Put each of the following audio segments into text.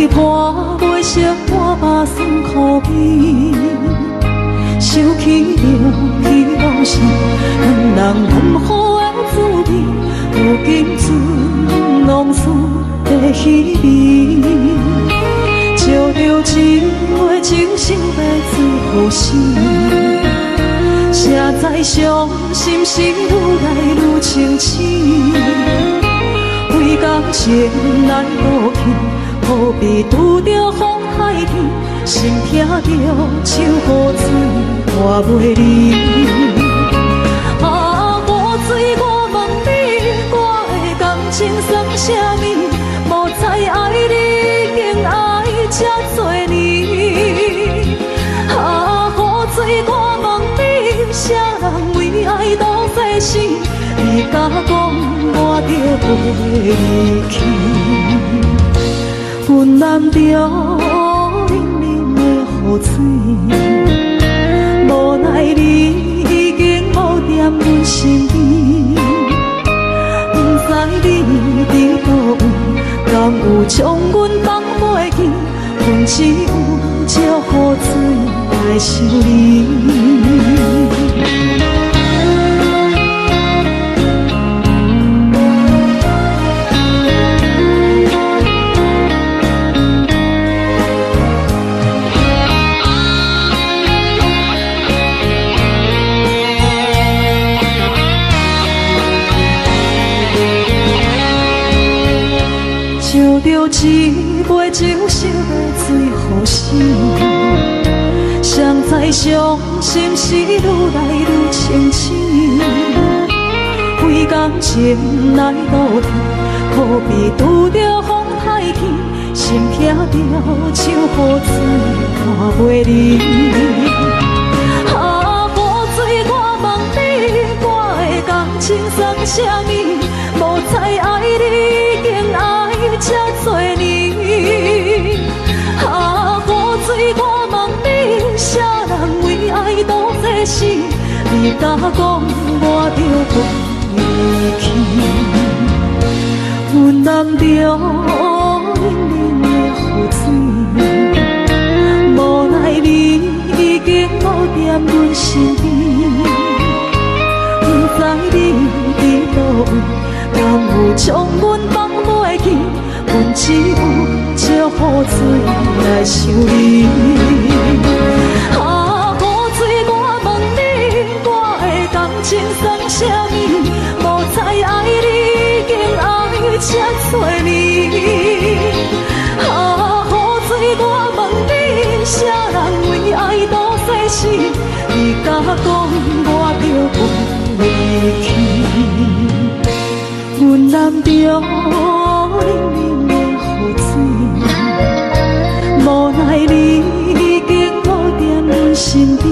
对破袂识我把酸苦味，想起着彼往事，两人难好的滋味，如今存往事的稀微。照着一回情深要最好时，谁知伤心事愈来愈清醒。为感情来倒去，何必拄着风海天？心痛着像雨水拖袂离。啊，雨水，我问你，我的感情算啥物？无再爱你，竟爱这多年。啊，雨水，我问你，啥人为爱斗世死？你甲讲我着袂去，阮淋着冷冷的雨水，无奈你已经无踮阮身边，不知你伫倒位，敢有将阮放袂记？阮只有借雨水来想你。照着一杯酒色的最好时，谁知伤心事愈来愈清醒。为感情来倒去，何必拄着风海天？心痛着像雨水拖袂离。啊，雨水，我问你，我的感情算啥物？无再爱你，竟爱这多年。啊，雨水，我问你，啥人为爱斗世死？你甲讲我着袂去，阮淋着冷冷的雨水，无奈你已经无踮阮身边，不知你伫倒位，敢有将阮放袂记？阮只有借雨水来想你。啊，雨水，我问你，我的感情算啥物？无再爱你，竟爱这多年。啊，雨水，我问你，啥人为爱斗世死？你甲讲我着袂去，阮淋着冷冷的雨水，无奈你已经无踮阮身边，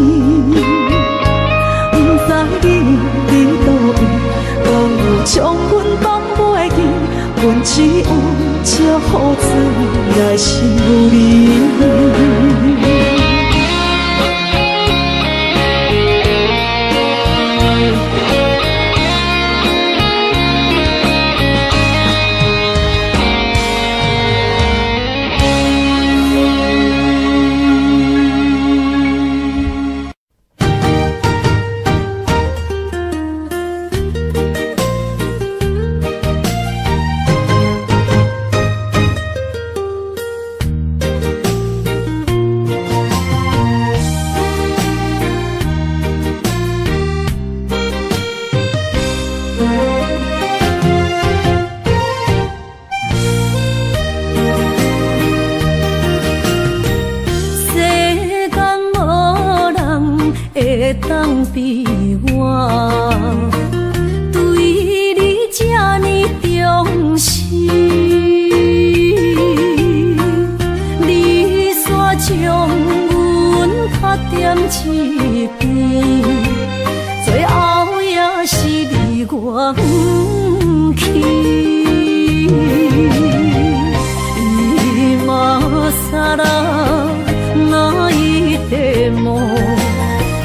不知你伫倒位，敢有将阮放袂记？阮只有借雨水来想你。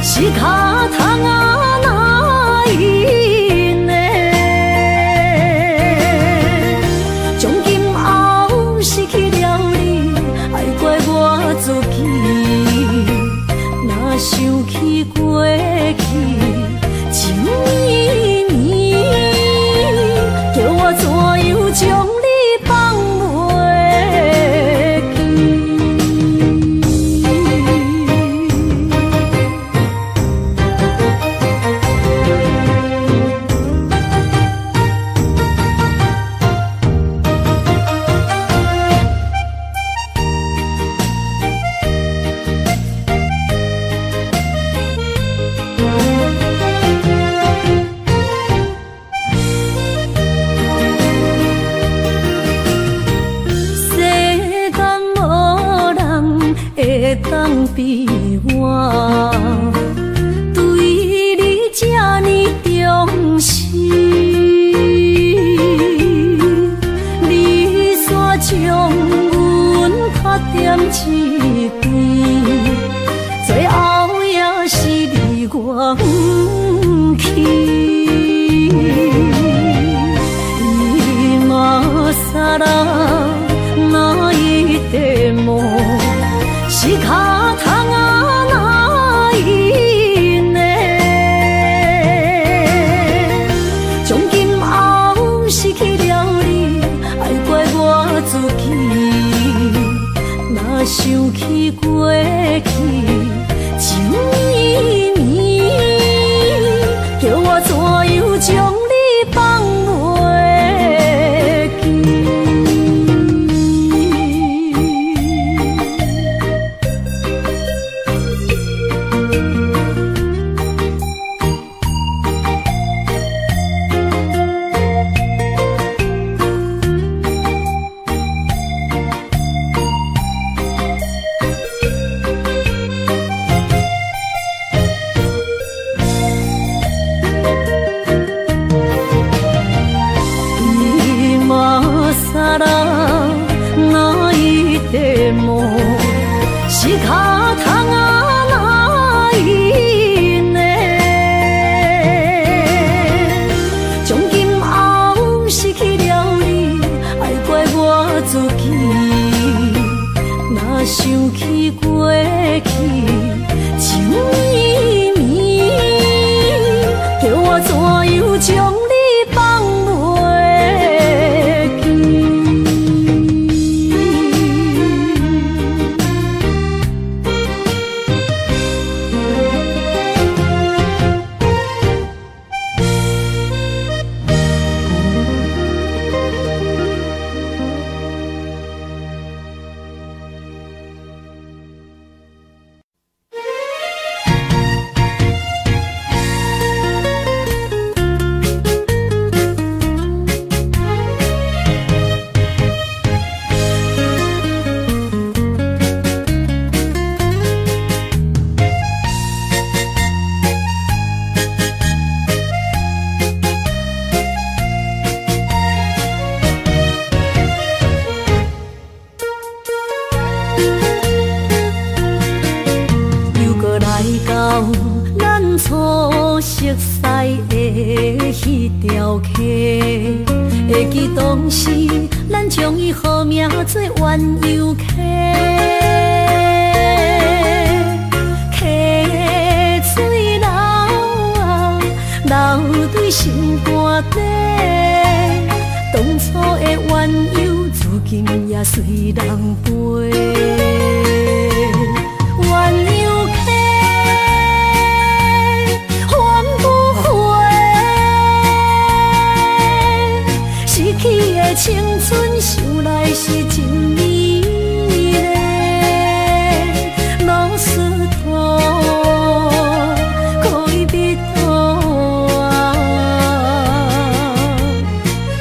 仕方がない当比我，对你这呢重视，你煞将阮较点一边，最后也是离我不去。今さら哪一点梦？是脚痛啊，哪一呢？从今后失去了你，爱怪我自己。若想起过去，情绵绵，叫我怎样将你放袂记？是脚痛啊，哪一呢？从今后失去了你，爱怪我自己。若想起过去，情绵绵，叫我怎样将你放袂记？初熟悉的迄条溪，会记当时咱将伊号名做鸳鸯溪。溪水流啊，流对心肝底。当初的鸳鸯，如今也随人飞。鸳鸯溪。 去的青春想来是真美丽，拢是土，可以比土啊，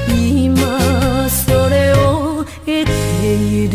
伊嘛所了的地路。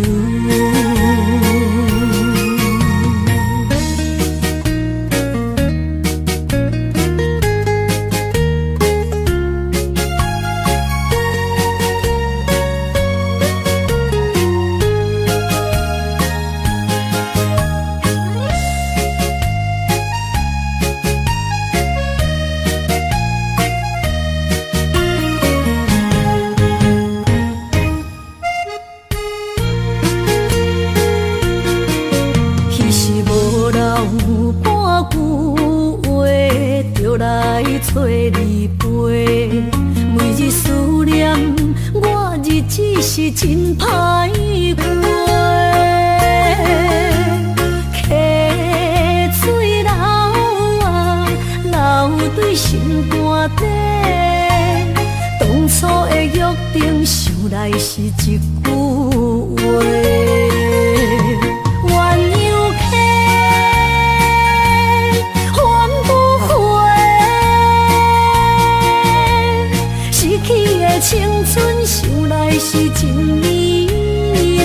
找你陪，每日思念，我日子是真歹过。溪水流啊，流对心肝底。当初的约定，想来是一句话。 青春想来是真美丽。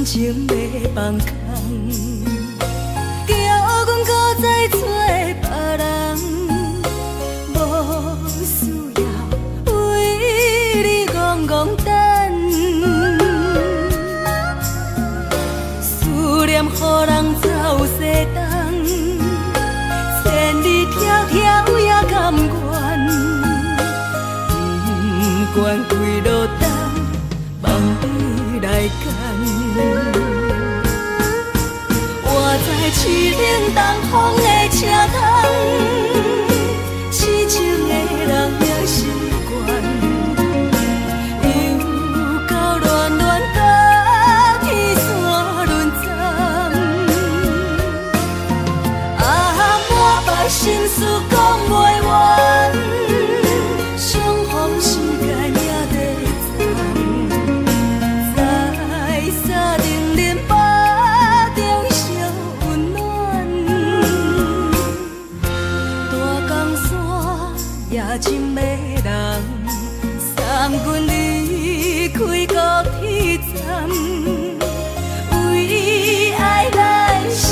情要放空，叫阮搁再找别人，无需要为你戆戆等。思念予人走西东，千里迢迢也甘愿，不管几路灯，望你来牵。 我在凄冷东风的车窗，痴情的人也习惯，又到乱乱甲天线轮站。啊，满腹心事讲袂完，相逢时间也在站，在沙丁林巴中相温暖。大江山夜深的人，送阮离开高铁站，为爱来写。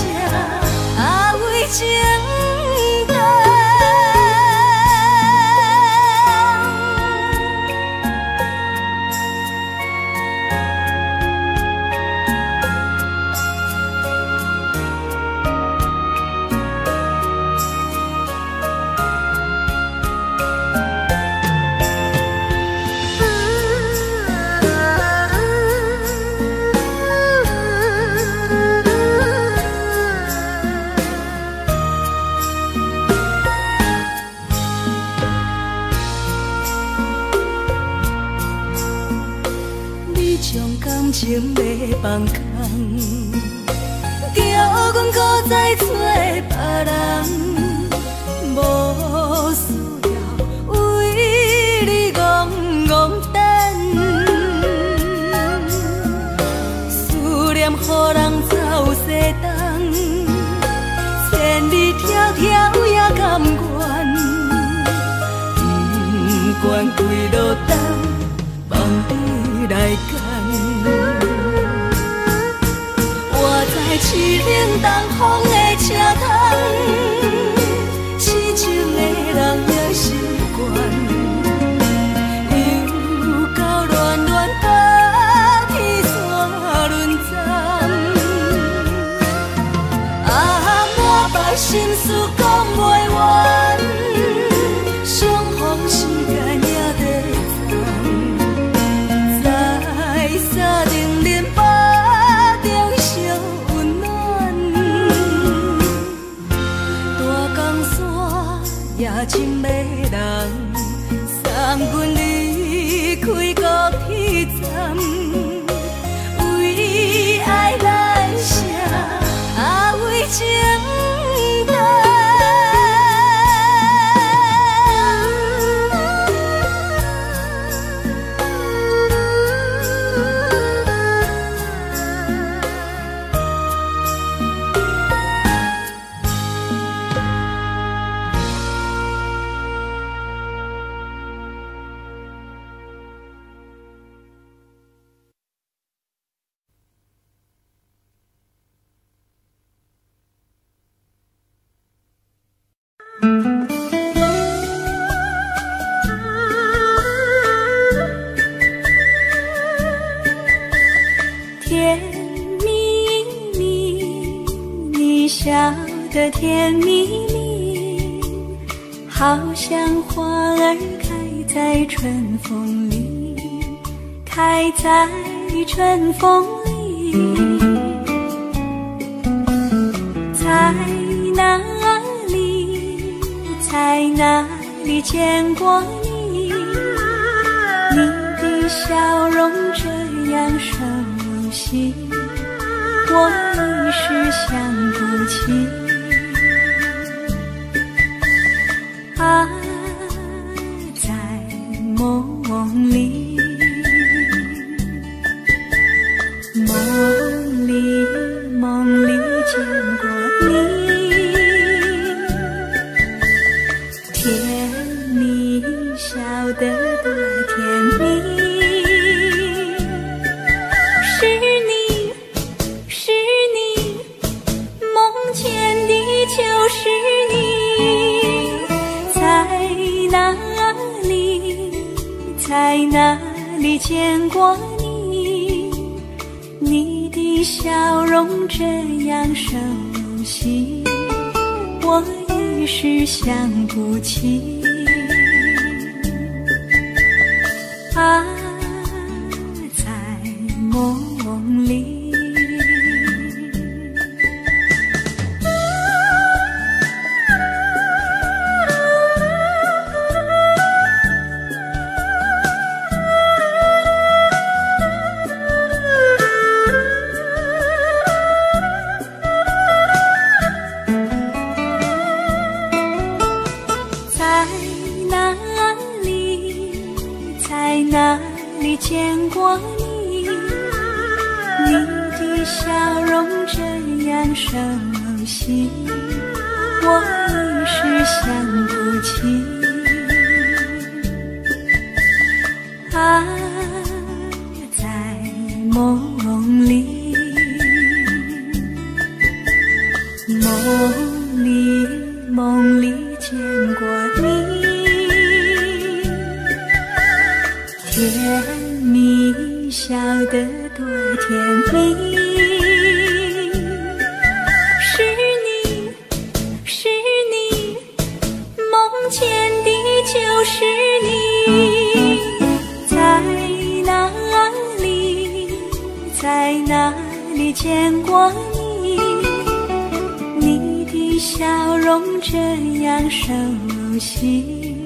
情要放空，叫阮搁再找别人，无需要为你戆戆等，思念予人走西东，千里迢迢也甘愿，不管几路灯，望你来赶。我在痴冷东风的车窗，痴情的人也习惯，又到乱乱把天线轮转。啊，满腹心事讲袂完，相逢时间也在站，在沙定林巴中相温暖。大江山也深迷人，送阮离开高铁站，为爱来写，为情等。甜蜜蜜，你笑得甜蜜蜜，好像花儿开在春风里，开在春风里。在哪里，在哪里见过你？你的笑容这样熟悉，我一时想不起。啊，在梦里，梦里见过你，甜蜜笑得多甜蜜。就是你，在哪里，在哪里见过你？你的笑容这样熟悉，我一时想不起。啊，在梦里。见过你，你的笑容这样熟悉，我一时想不起。啊，在梦里，梦里见过你。甜蜜笑得多甜蜜，是你，是你，梦见的就是你。在哪里，在哪里见过你？你的笑容这样熟悉，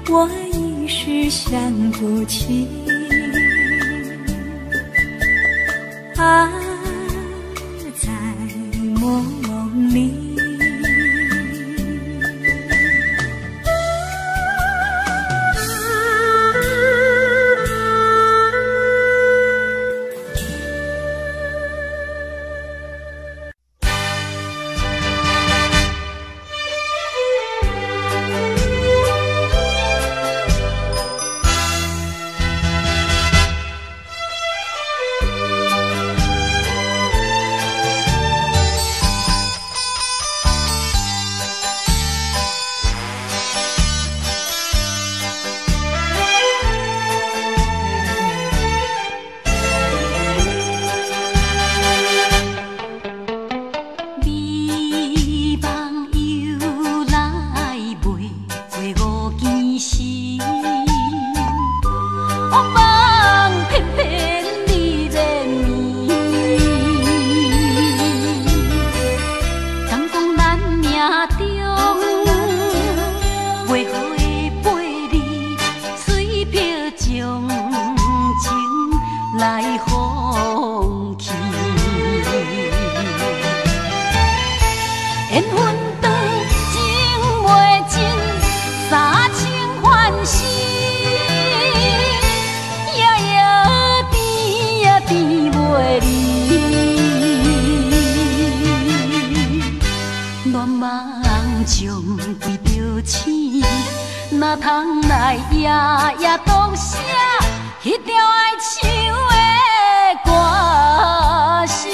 我一时想不起。在梦里。哪通来夜夜当写迄条哀伤的歌词？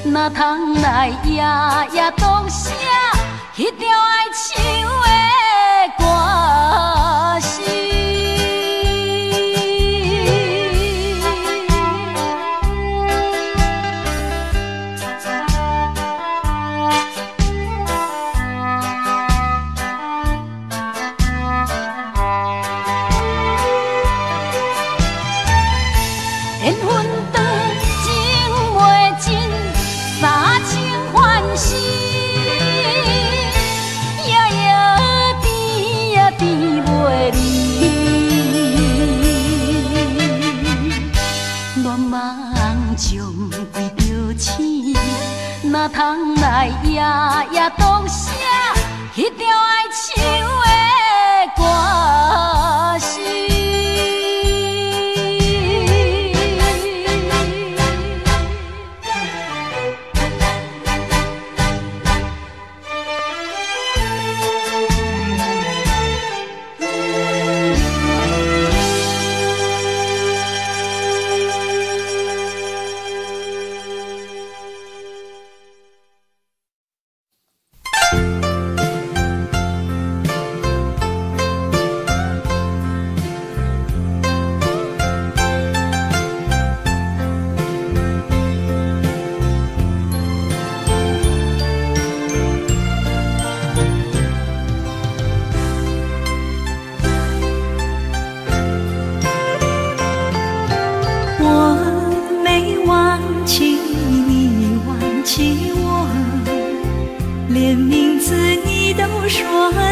哪通来夜夜当写迄条哀伤的歌词？缘分长，情袂尽。三情欢喜，夜夜甜呀甜袂离。恋梦将归着醒，哪通来夜夜当写迄条哀伤的歌词？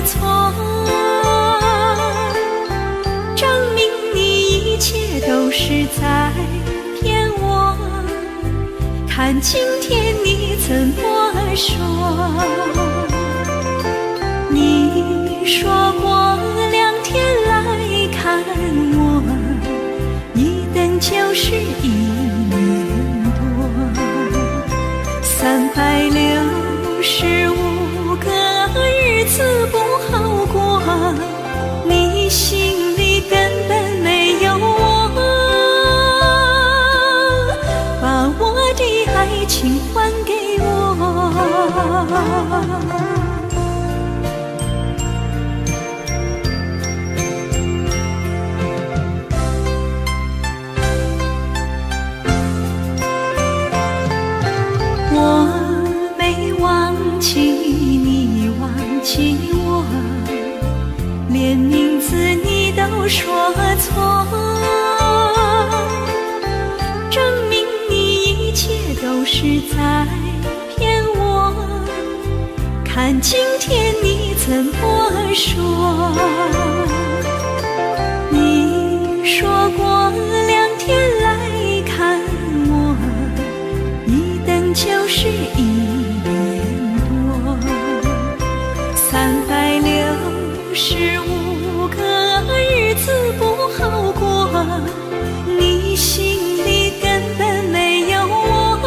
错，证明你一切都是在骗我。看今天你怎么说？你说过2天来看我，一等就是1年多。365个日子不好过，你心里根本没有我，把我的爱情还给我。我没忘记你忘记我，连名字你都说错，证明你一切都是在骗我。看今天你怎么说？你说过2天来看我，一等就是1年多。365个日子不好过，你心里根本没有我，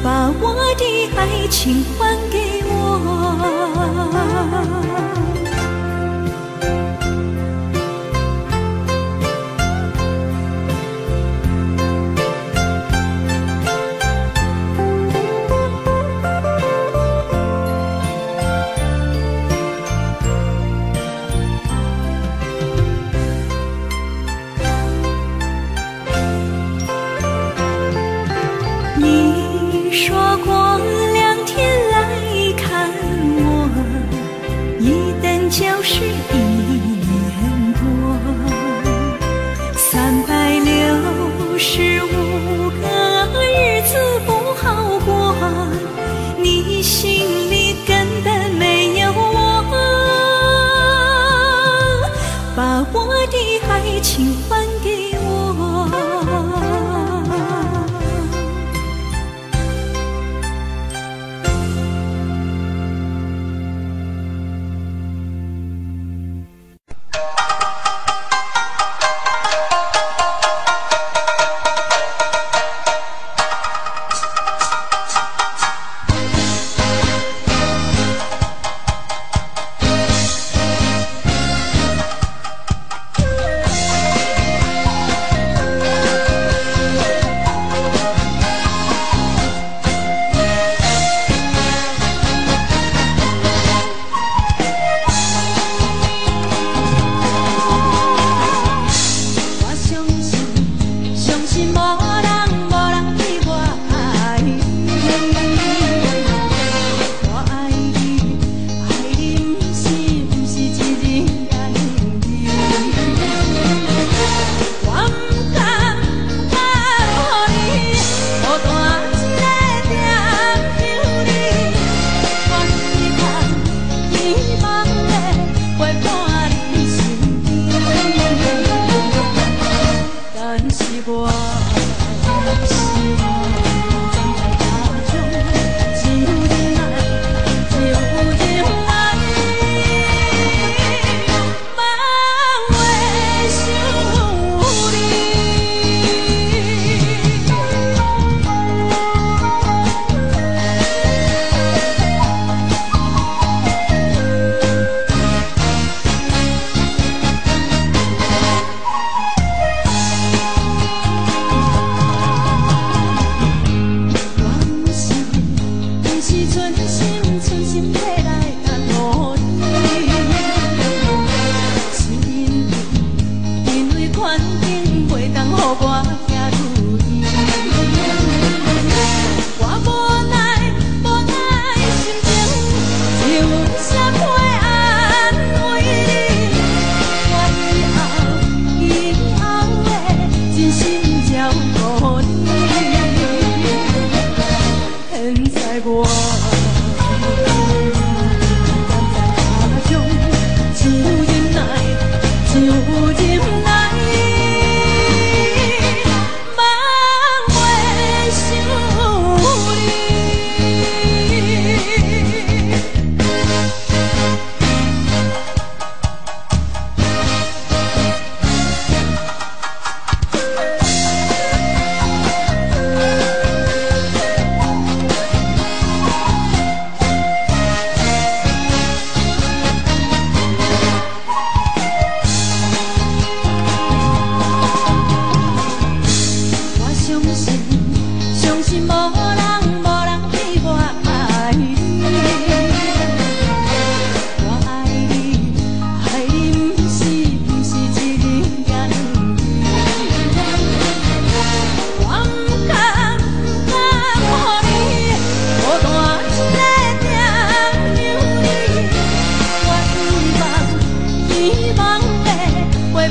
把我的爱情还给我。你说过2天来看我，一等就是1年多。365个日子不好过，你心里根本没有我，把我的爱情还给我。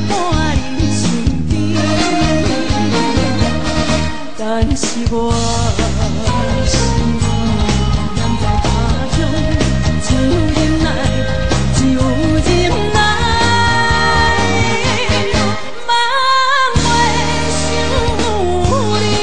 伴你身边，但是我难在他乡，只有忍耐，只有忍耐，梦袂想你。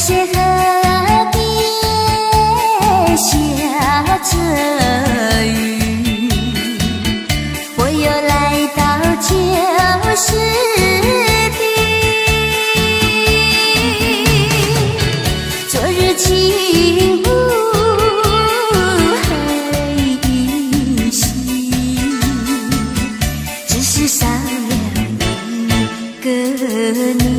谢河边下着雨，我又来到旧时地。昨日轻雾黑依稀，只是少了一个你。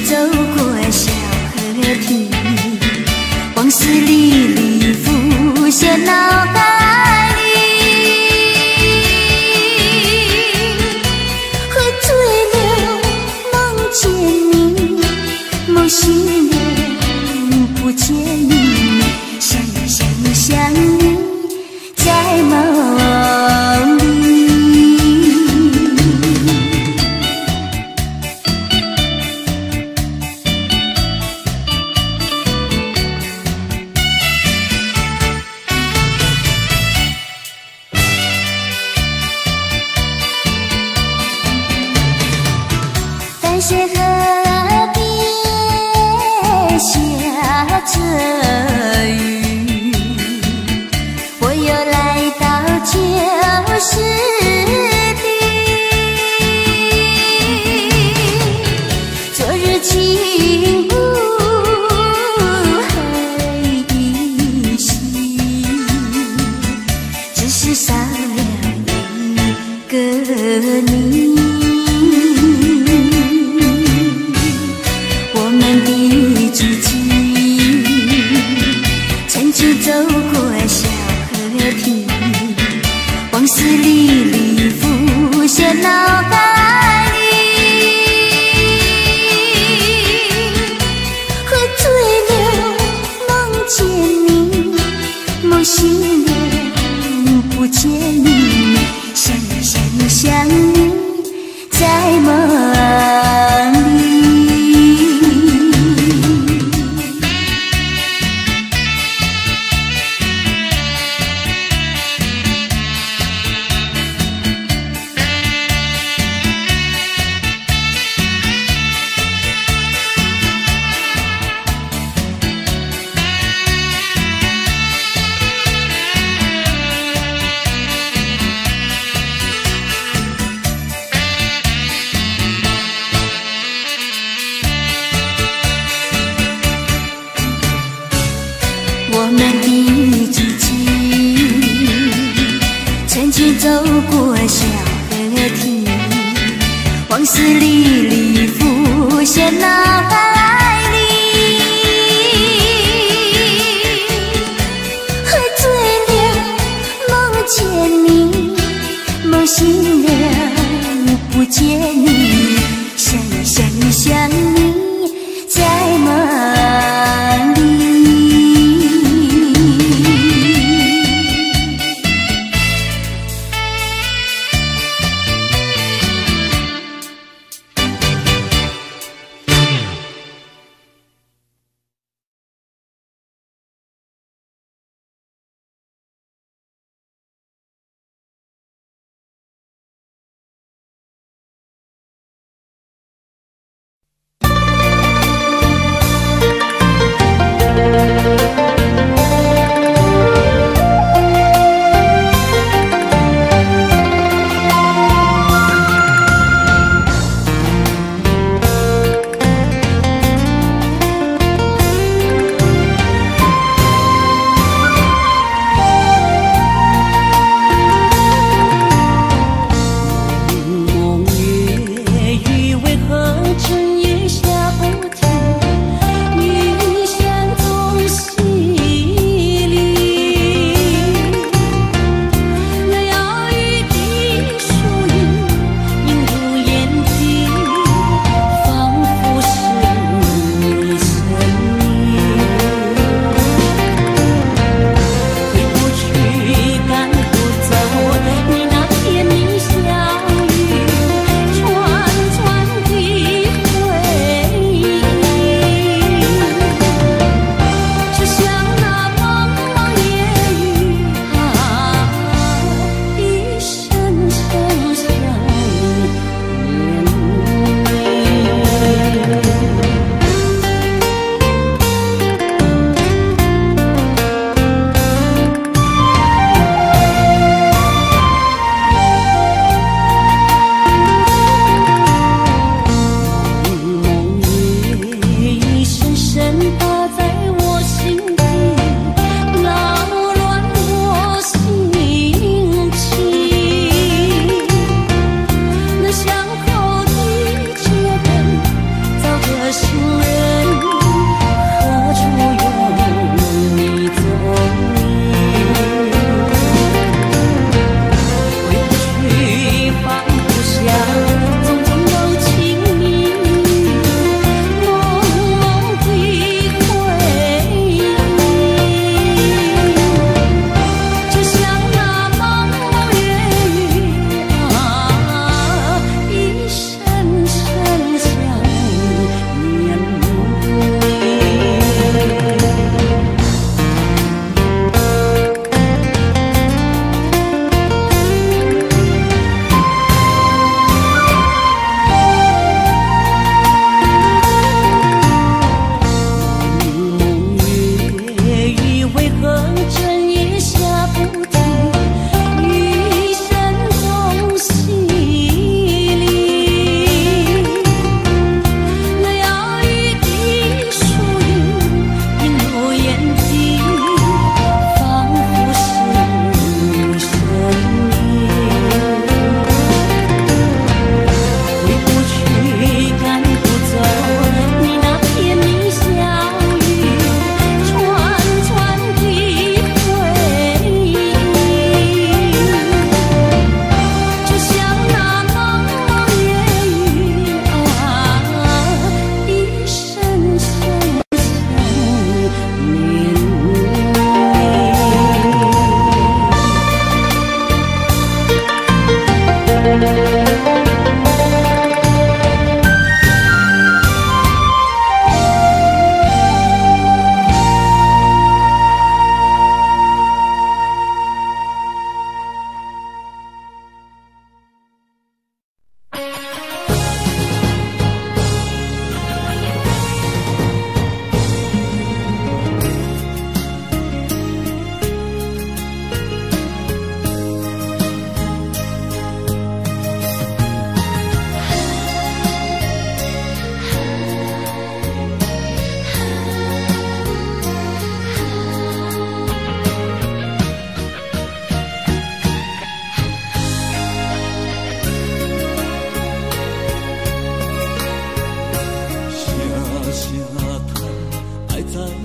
走过小河堤，往事历历浮现脑海里。喝醉了，梦见你，梦醒了，不见你，想你，在梦里。淡水河边下着雨，我又来到旧时地。昨日轻雾黑依稀，只是少了一个你。走过小河堤，往事历历浮现脑海里。喝醉了，梦见你，梦醒了，不见你，想你，在梦里。我们的足迹，曾经走过小河堤，往事历历浮现脑海里。喝醉了，梦见你，梦醒了，不见你，想你，在梦里。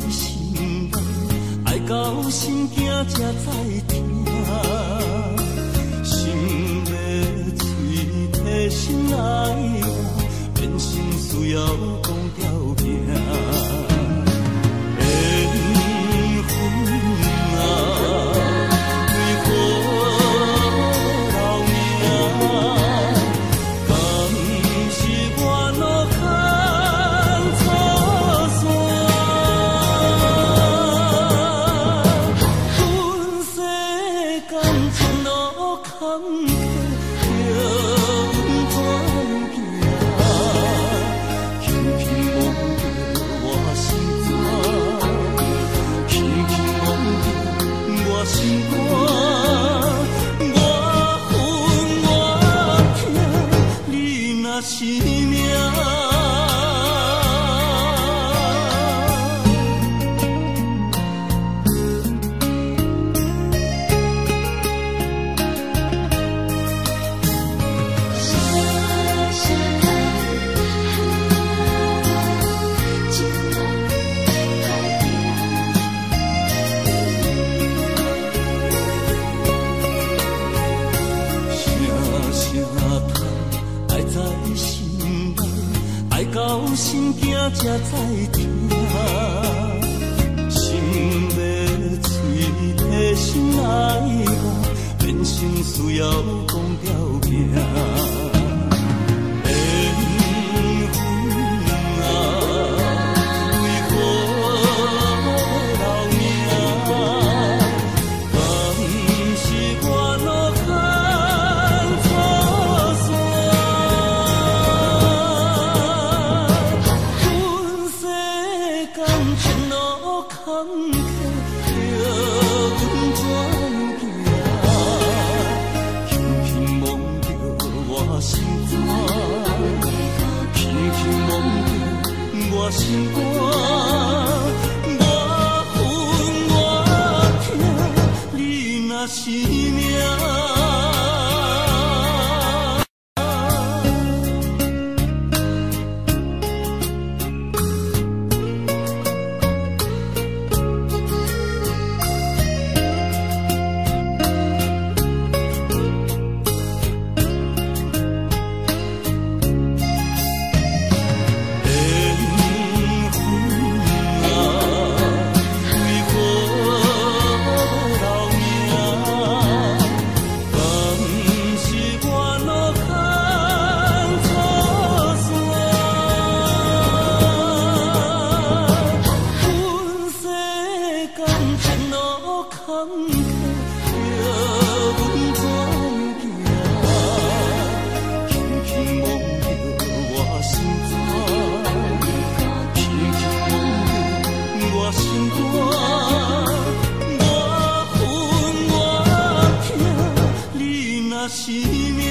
心内，爱到心惊才知听，心要嘴替心爱我，变心需要讲条命。缘分啊！ 是命。到心惊才知听，心要嘴替心爱我，变成需要讲条命。 心肝，我恨我痛，你若是命。 是命。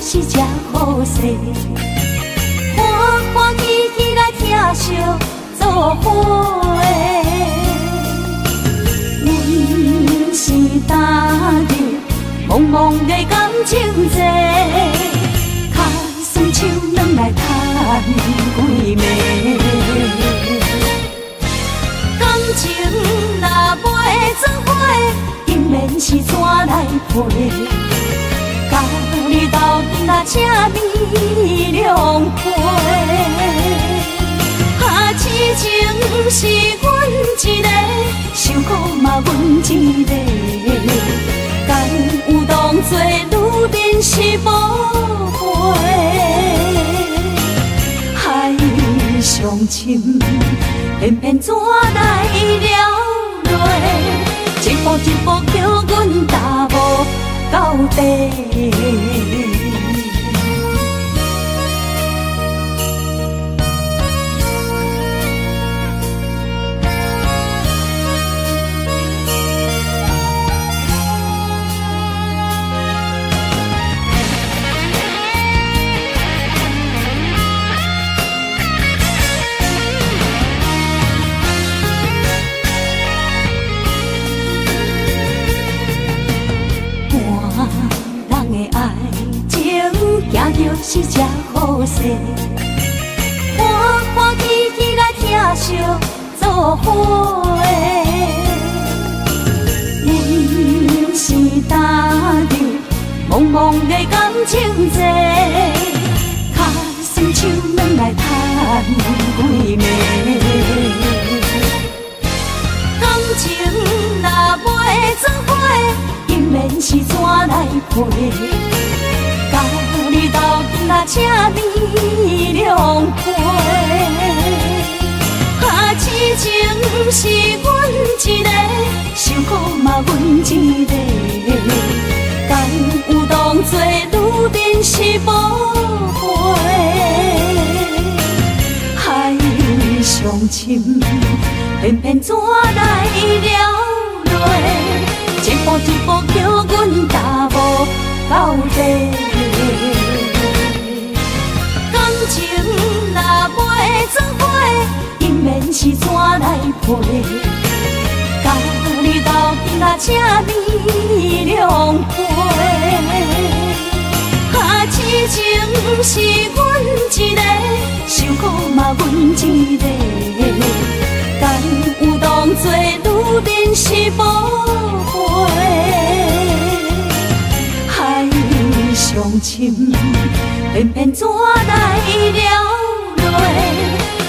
是这好势，欢欢喜喜来听相作伙的。阮是踏入茫茫的感情债，脚酸手软来叹几暝。感情若袂做伙，因缘免是怎来陪？甲你斗阵啊，这美良陪。啊，痴情是阮一个，受苦嘛阮一个。敢有当作女人是无陪？海上深，偏偏怎来了落？一步一步叫阮踏无到底。就是这好势，欢欢喜喜来疼惜做伙的。人是今日茫茫的感情债，卡算手软来赚几暝。感情若袂做伙，因免是怎来陪？甲你斗阵啊，这美良陪。啊，痴情是阮一个，受苦嘛阮一个。敢有当作女人是无陪？海上深，偏偏怎来了落？一步一步叫阮踏无到底。感情若袂做伙，因免是怎来陪？甲你斗阵啊，这美良陪。啊，痴情是阮一个，受苦嘛阮一个。敢有当作女人是无陪？海上深，偏偏怎来了落？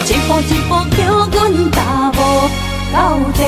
一步一步叫阮踏无到底。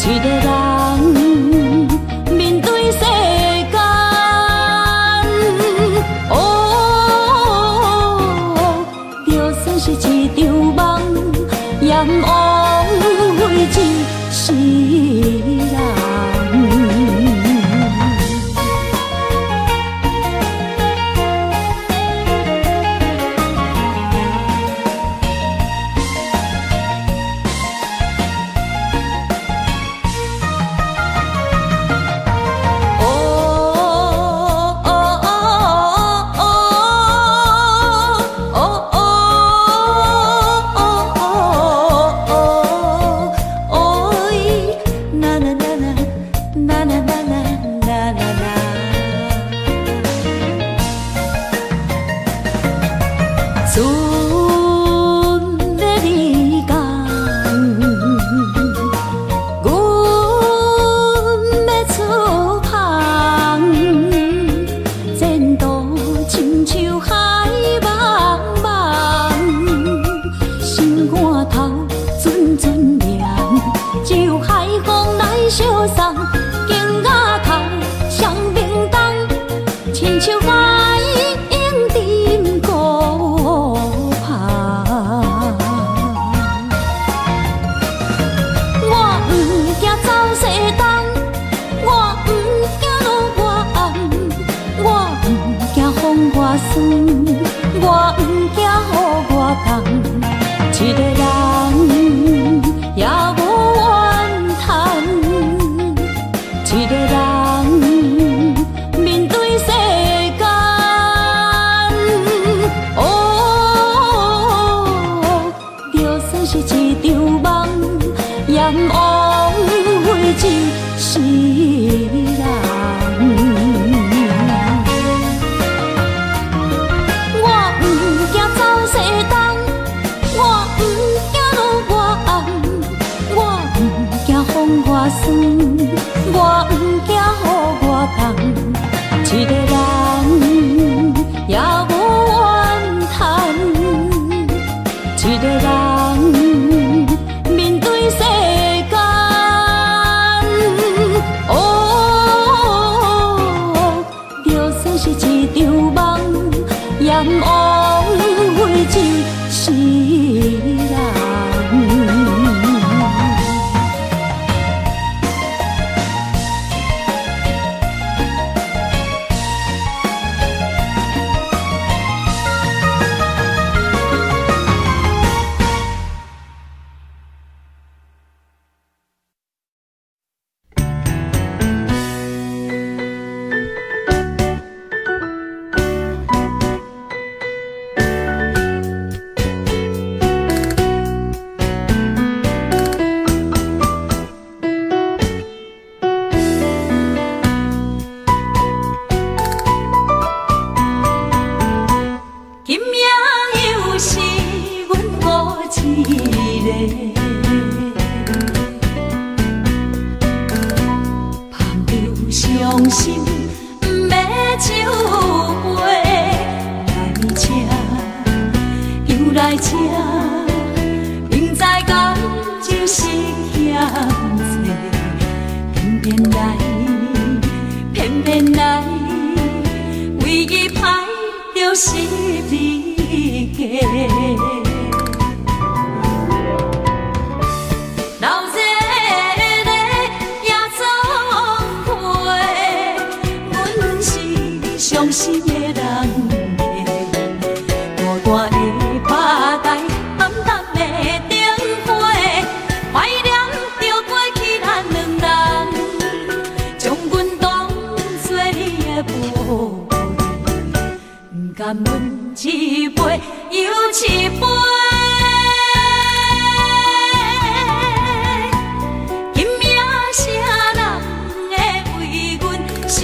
一个人面对世间。爱用阵孤拍。我不惊走西东，我不惊路我暗，我不惊风我酸，我不惊雨我冻。一个人也无怨叹，一个人面对世间。哦，就算是一场梦，也毋枉费一世人。我不惊走西东，我不惊路我暗，我不惊风我酸，我不惊雨我冻。一个人也无怨叹，一个人面对世间。哦，就算是一场梦，也毋枉费一世人。伤心不要酒杯来吃，又来吃，明知感就是嫌多，偏偏来，偏偏来，唯一歹就是你家。伤心的人孤单的巴台，暗淡的灯花，怀念着过去咱两人，将阮当作你的宝贝，不甘阮一杯又一杯。今夜啥人会为阮心？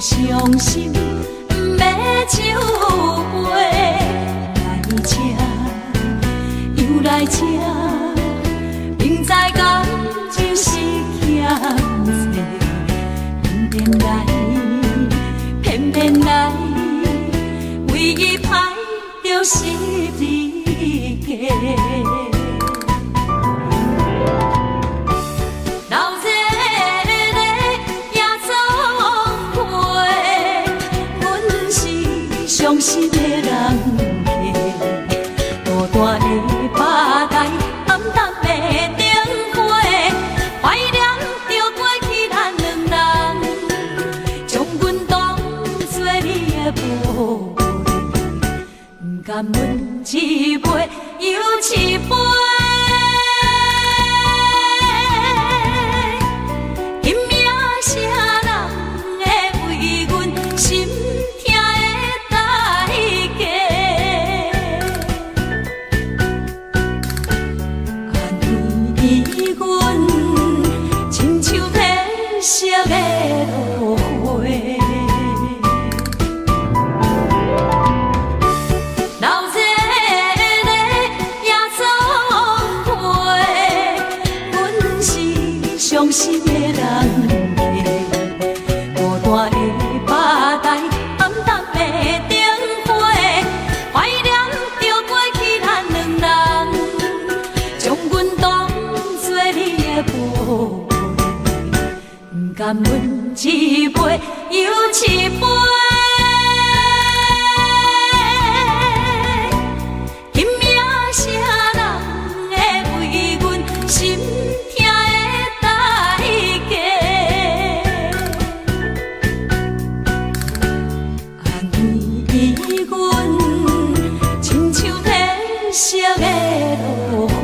伤心不要酒杯来吃，又来吃，明知感就是嫌多，偏偏来，偏偏来，唯一歹就是你家。伤心的人孤单的巴台，暗淡的灯花，怀念着过去咱两人，将阮当作你的宝贝，不甘阮。阮亲像褪色的落花。老热的夜总会，阮是伤心的人。 甘阮一杯又一杯，拼命啥人会为阮心痛的代价？安慰阮，亲像褪色的落花。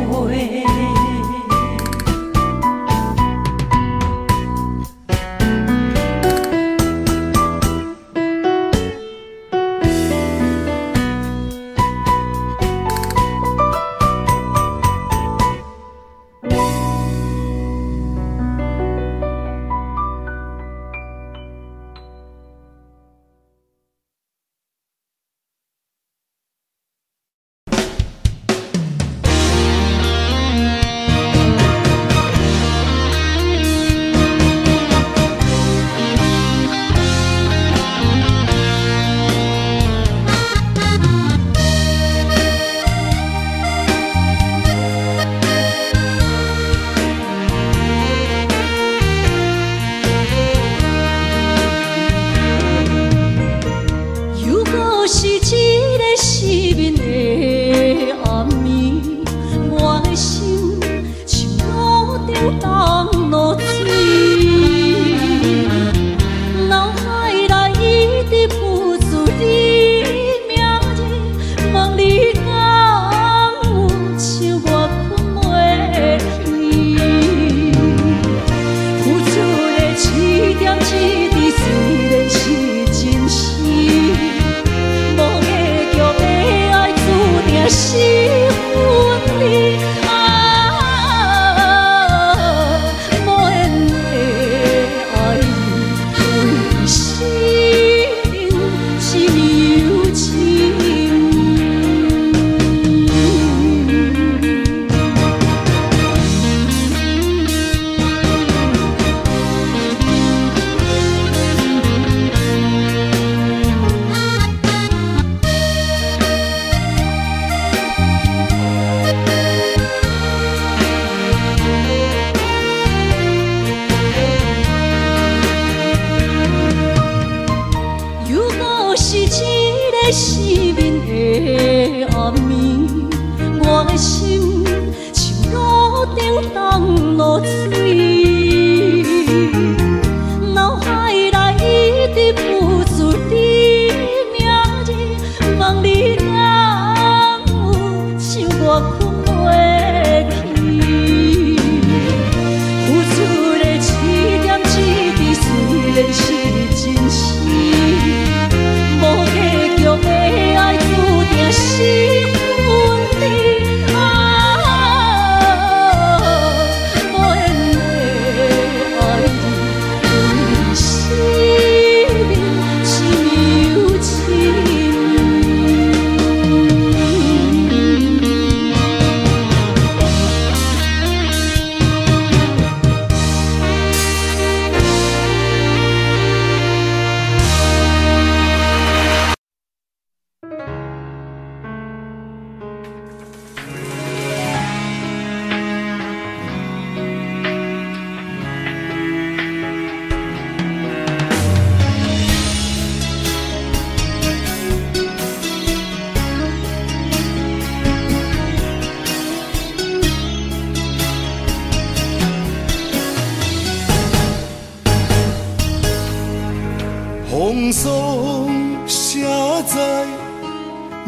风霜写在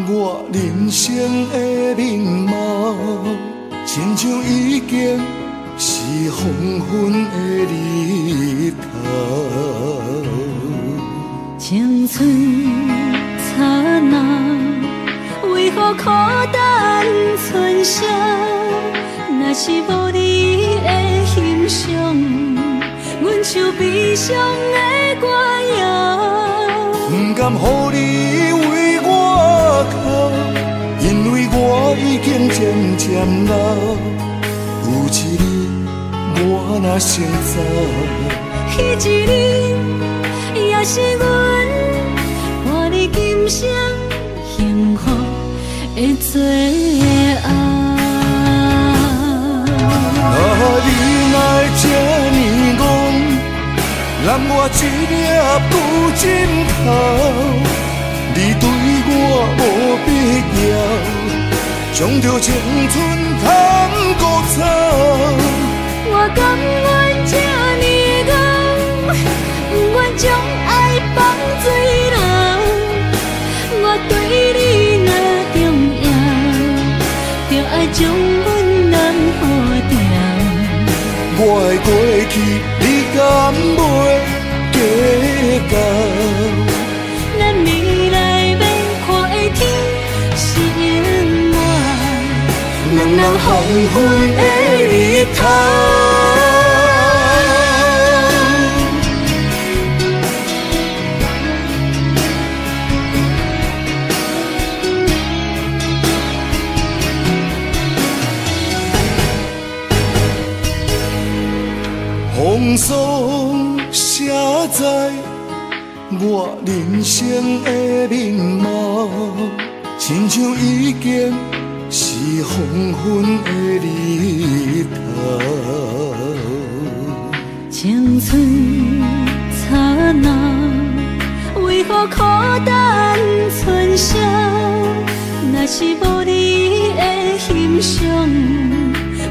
我人生的面貌，亲像已经是黄昏的日头。青春刹那，为何孤单春宵？若是无你。伤的歌谣，不甘予你为我哭，因为我已经渐渐老。有一日我若先走，彼一日也是阮伴你今生幸福的最后。你若会这呢戆，揽我一粒布枕头，你对我无必要，将着青春通孤草。我甘愿这呢戆，不愿将爱放水流。我对你若重要，就爱将阮男好掉。我的过去，你敢袂计较？咱未来免看的天是永远，两人黄昏的日头。风霜写在我人生的面貌，亲像已经是黄昏的日头。青春刹那，为何孤单春宵？若是无你的欣赏，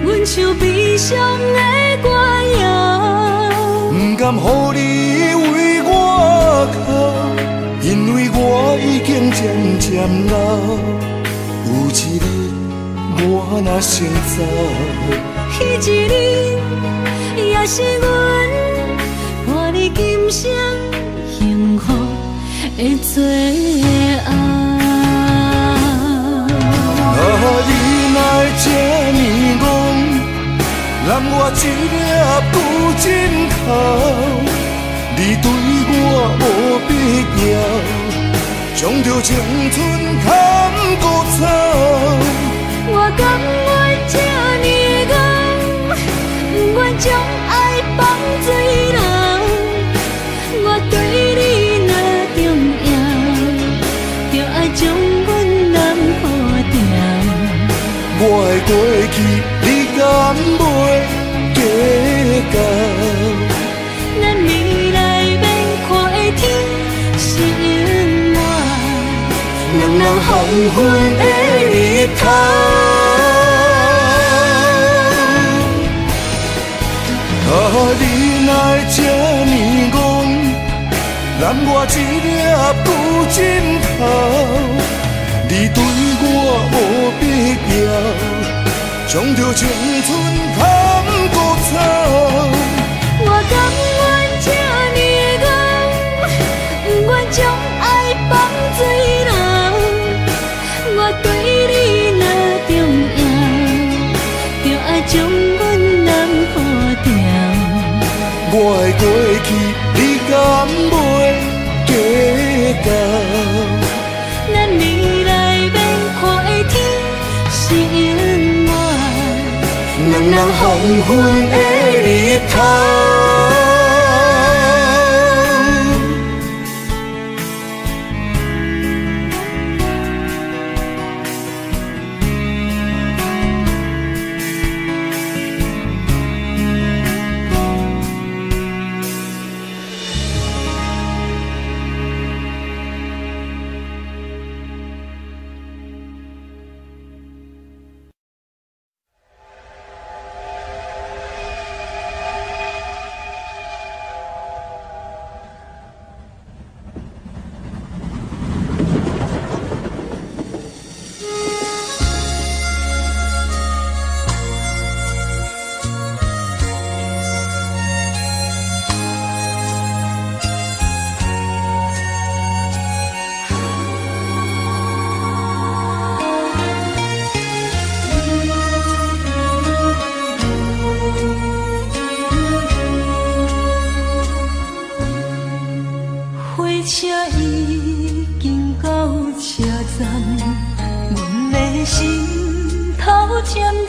阮像悲伤的歌谣。不甘予你为我哭，因为我已经渐渐老。有一日我若先走，彼一日也是阮伴你今生幸福的最后。你若会这呢戆，揽我一粒布枕头，你对我无必要，将着青春通孤草。我甘愿这呢戆，不愿将爱放水流。我对你若重要，就爱将阮男好掉。我的过去，你敢袂计较？咱未来免看的天是永远，两人黄昏的日头。你若会这呢戆，揽我一粒布枕头，你对我无必要，将着青春通孤草。我甘愿这呢戆，不愿将爱放水流。我对你若重要，就爱将阮男好掉。我的过去，你敢袂计较？咱未来免看的天是永远，两人黄昏的日头。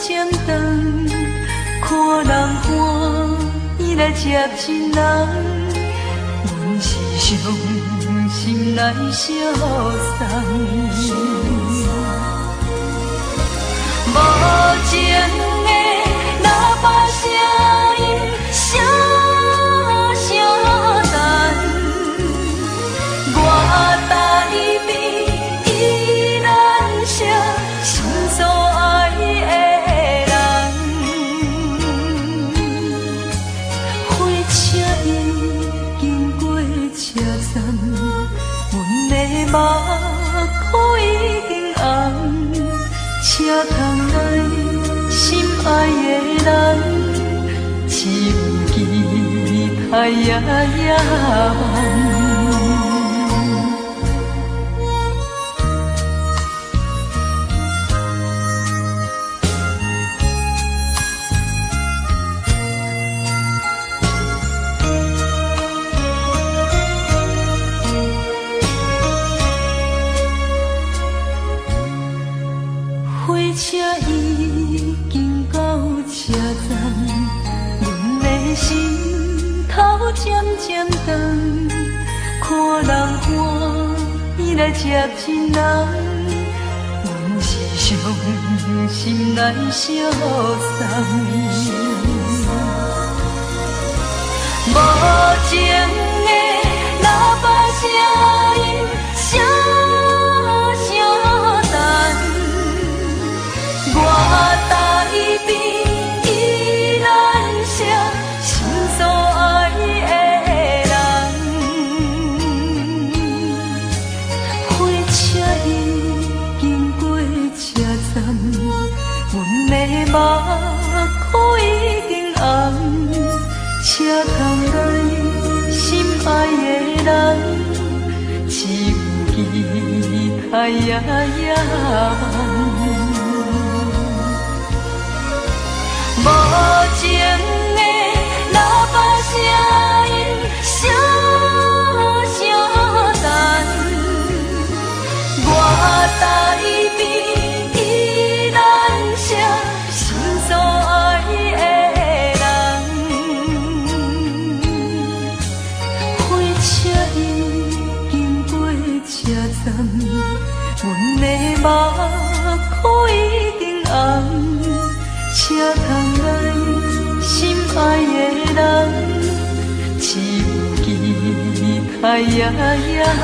渐长，看人欢喜来接亲人，阮是伤心来相送。无情的喇叭声音，声声等，我台边依然写心所爱的人。火车已经过车站，阮的目眶已经红。车窗内心爱的人，只有期待夜夜梦。火车已经到车站，阮的心头渐渐长，看人欢喜来接亲人，阮是伤心来相送。无情的喇叭声音，声声等。我台边依然写心所爱的人，火车已经过车站，阮的目眶已经红，车窗内心爱的人，只有期待夜夜梦。无情的喇叭声音，声声等，我台边依然写心所爱的人。火车已经过车站，阮的目眶已经红。车窗内心爱的人，只有期待夜夜梦。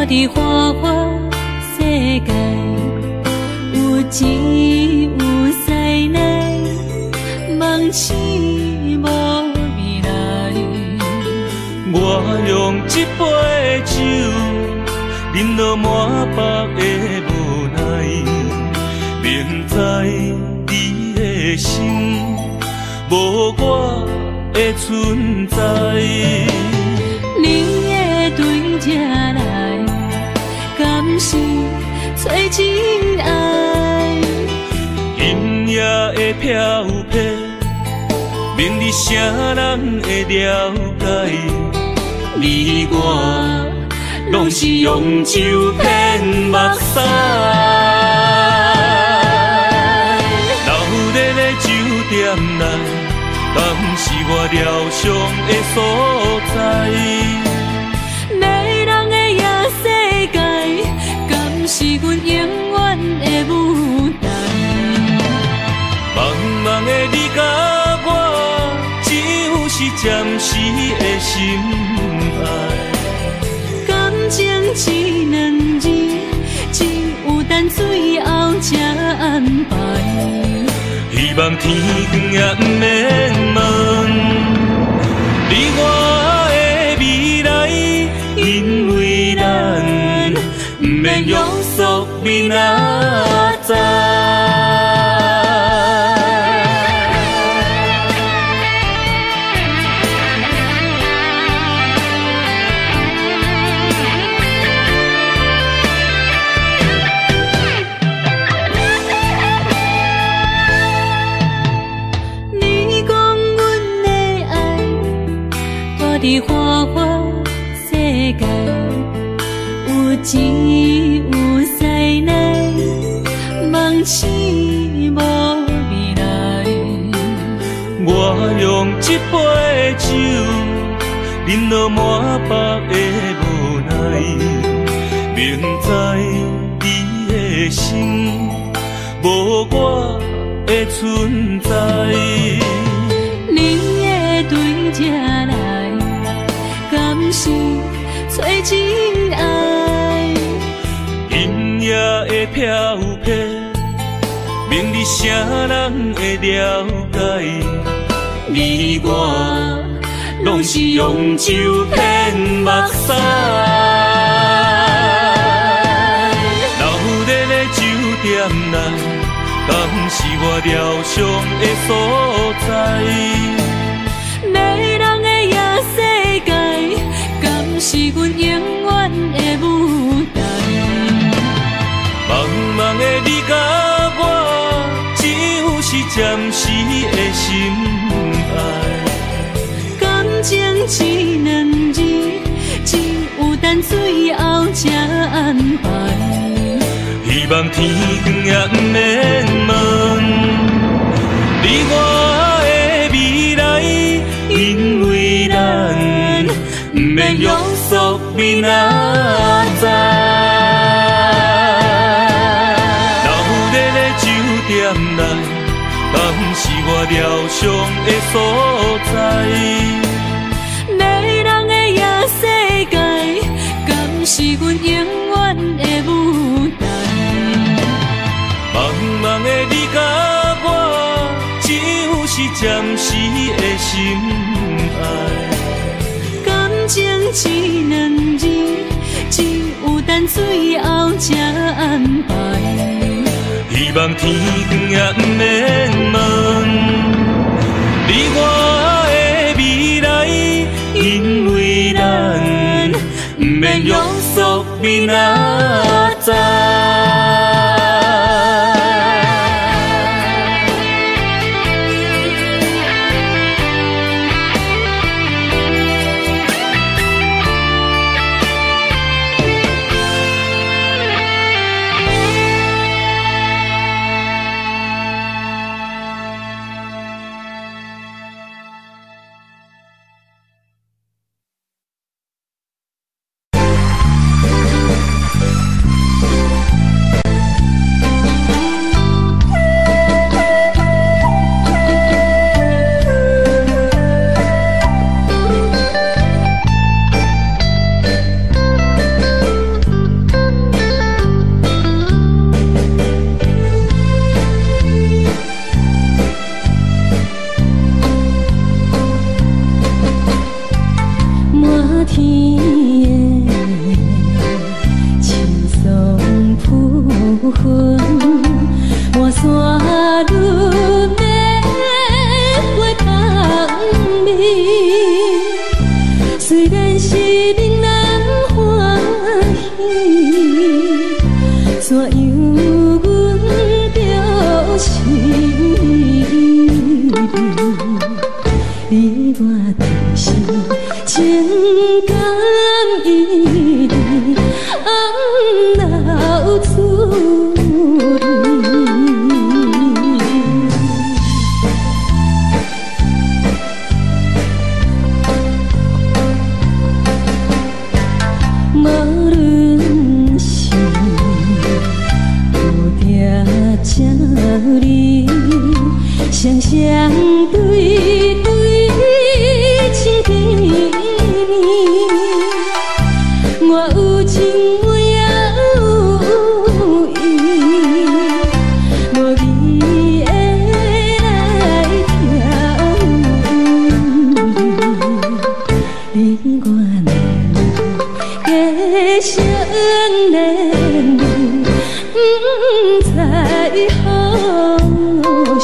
伫花花世界，有钱有势来，梦醒无未来。我用一杯酒，饮落满腹的无奈，明知你的心无我的存在。你的对这来，敢是找真爱？今夜的飘撇，明日谁人会了解？你我拢是用酒骗目屎，留咧咧酒店内，敢是我疗伤的所在？迷人的夜世界，是阮永远的舞台。茫茫的你甲我，只有是暂时的心爱。感情一两字，只有等最后才安排。希望天光也不免问，你我的未来，因为咱不免约束明仔载。伫花花世界，有钱有势来，梦醒无未来。我用一杯酒，饮落满腹的无奈，明知你的心无我的存在。你的对这来。敢是找真爱？音乐的飘飘，明日啥人会了解？你我拢是用酒骗目屎，留在咧酒店内，敢是我疗伤的所在？是阮永远的舞台。茫茫的你甲我，只有是暂时的心爱。感情一两字，只有等最后才安排。希望天光也不免问，你我的未来，因为咱不免约束明仔载。留在咧酒店内，敢是我疗伤的所在？迷人的夜世界，敢是阮永远的舞台？茫茫的你甲我，只有是暂时的心爱。感情一两字，只有等最后才安排。希望天光也不免问，你我的未来，因为咱不免约束明仔载。声你，双双对对情几年，我有情我也有意，无味的来听，你我两个相恋，不知何时。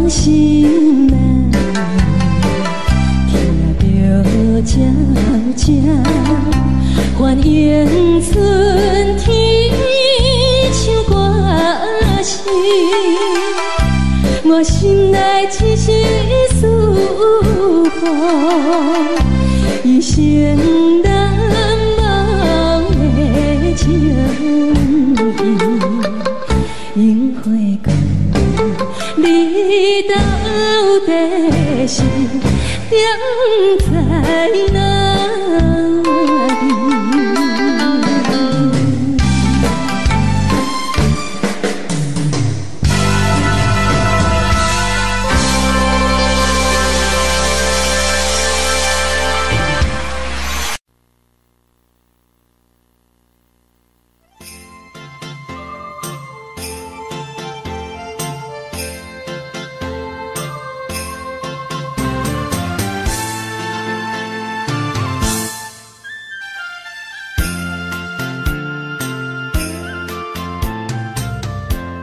心难听着渐渐欢迎春天唱歌声，我心内只是思念一生难忘的情，樱花讲你到底是踮在哪里？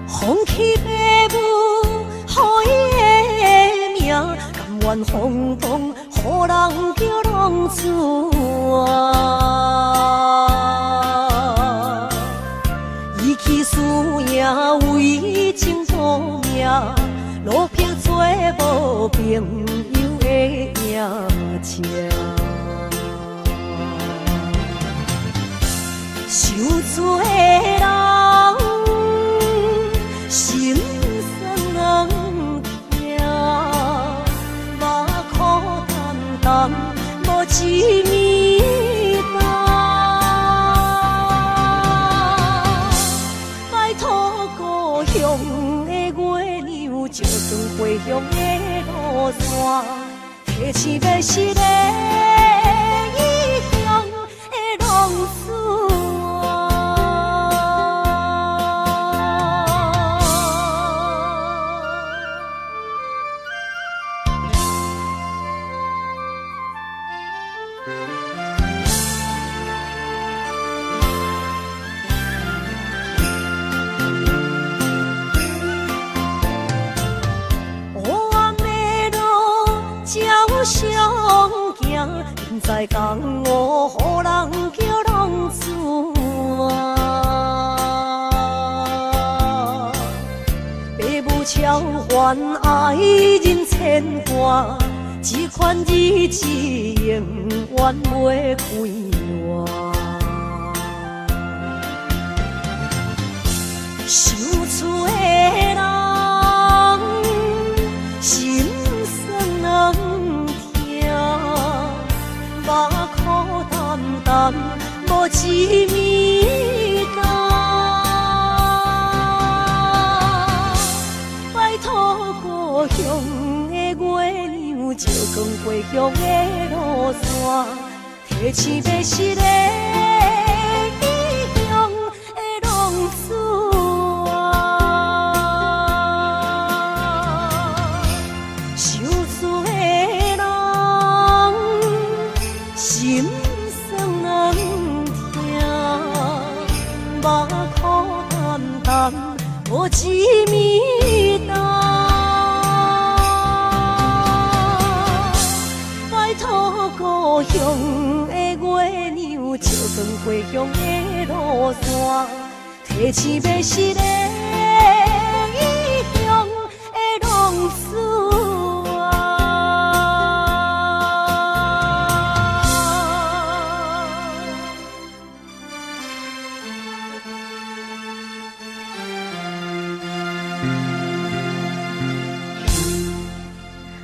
风起爸母，予伊的名，甘愿风动，予人叫浪子啊。伊去输赢为情赌命，路撇做无朋友的赢情。受罪的人。心酸人听，目眶淡淡，无一面红。拜托故乡的月娘，照光回乡的路线，提醒要是个异乡的浪子。在江湖，予人叫浪子啊！爸母超还爱人千万，这款日子永远袂归完。受厝的人，心酸人听。目眶淡淡，无一面红。拜托故乡的月娘，照光回乡的路线，提醒要是个异乡的浪子啊。受罪的人。心酸人听，目眶淡淡，无一面红。拜托故乡的月娘，照光回乡的路线，提醒要是个异乡的浪子啊。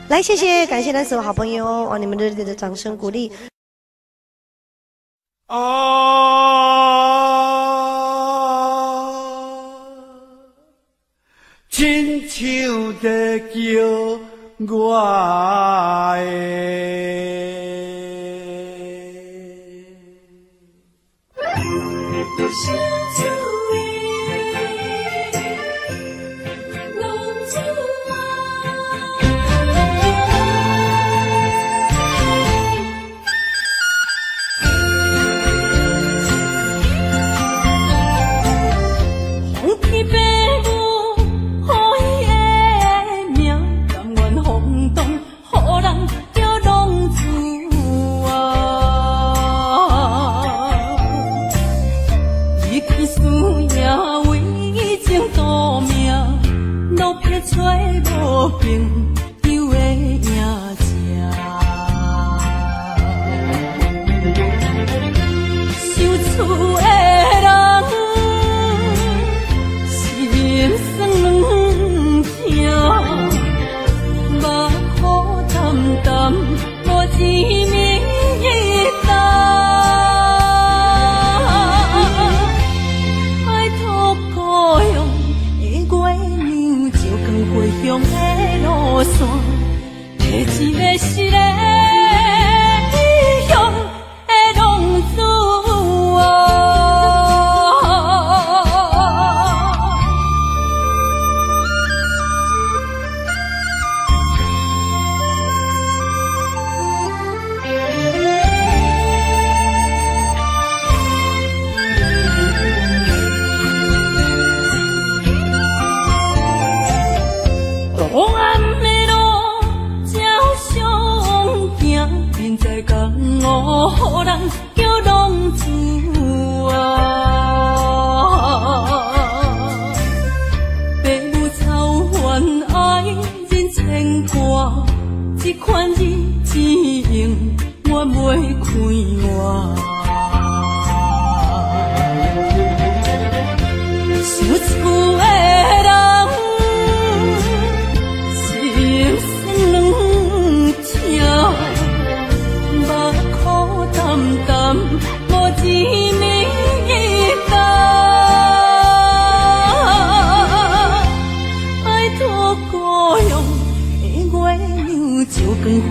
来，谢谢，感谢那所有好朋友哦，你们热烈的掌声鼓励。亲像在叫我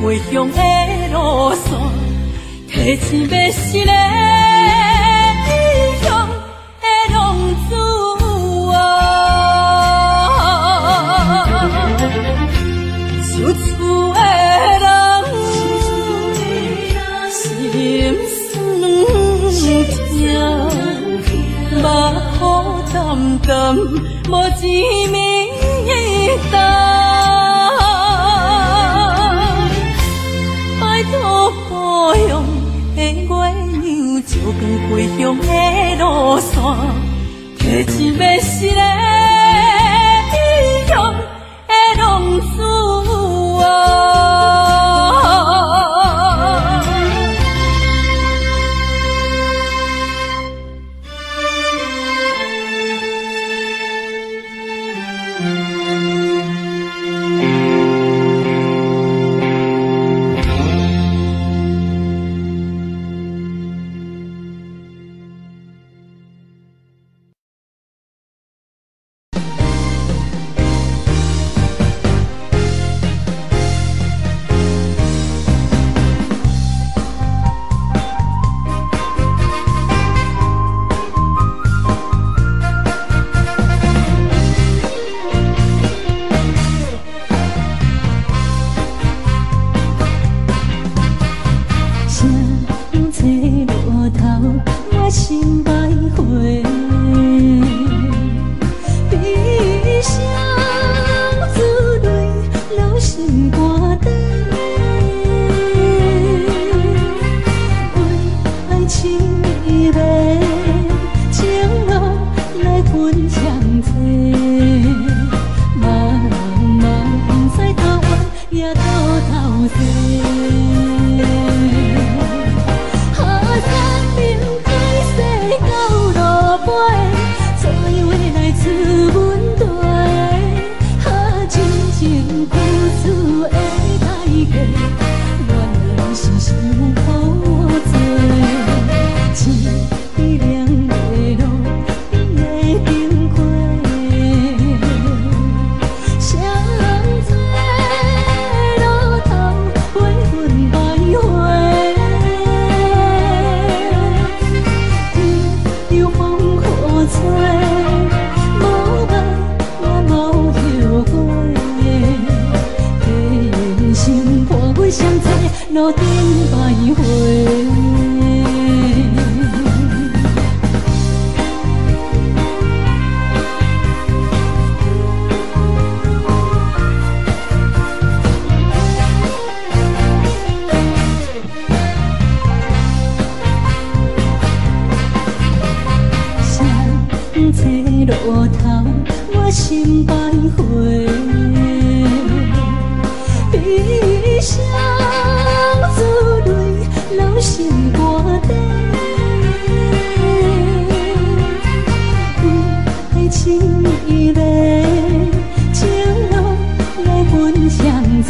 回乡的路线，提醒要是个异乡的浪子啊，受厝的人心酸痛，目眶澹澹，无一面答。故乡的月亮，照光回乡的路线，提醒要是个异乡的浪子啊。分相济，茫茫不知头弯也头西。好山明海誓到路尾，做伙来出阮地。好真情付出的代价，原来是伤苦多。千里两地路，边的经过，谁知路头悲愤徘徊。天有风雨吹，无爱我无后悔。地缘心伴阮相济，路顶徘徊。坐路头，我心徘徊，悲伤自泪流心肝底。爱情意味，情路来分相济，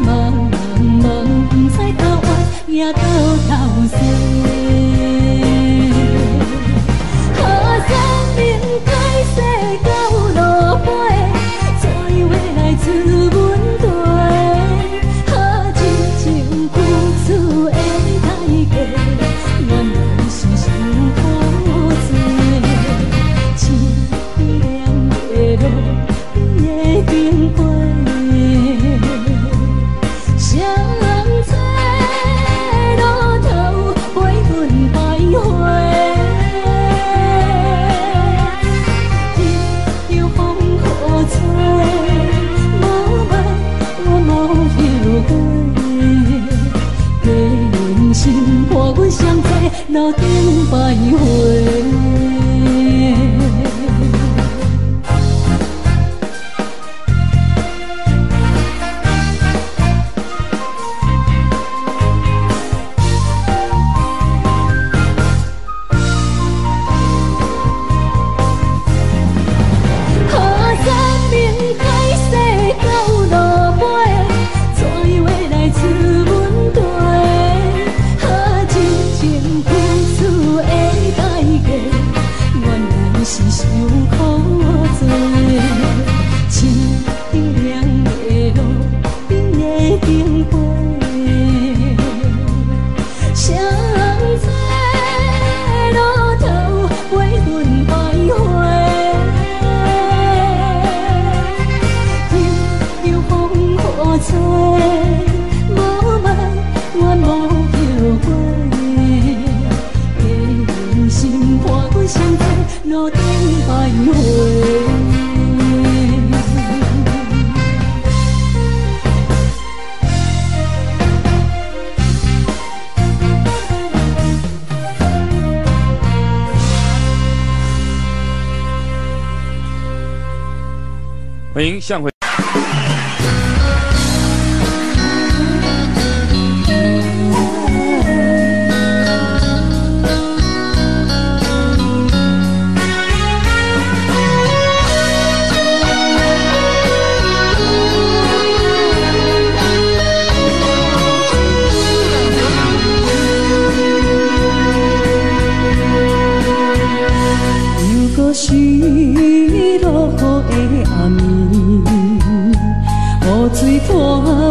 茫茫不知头弯也头西。路顶徘徊。路顶徘徊。欢迎向回。是落雨的暗暝，雨水拖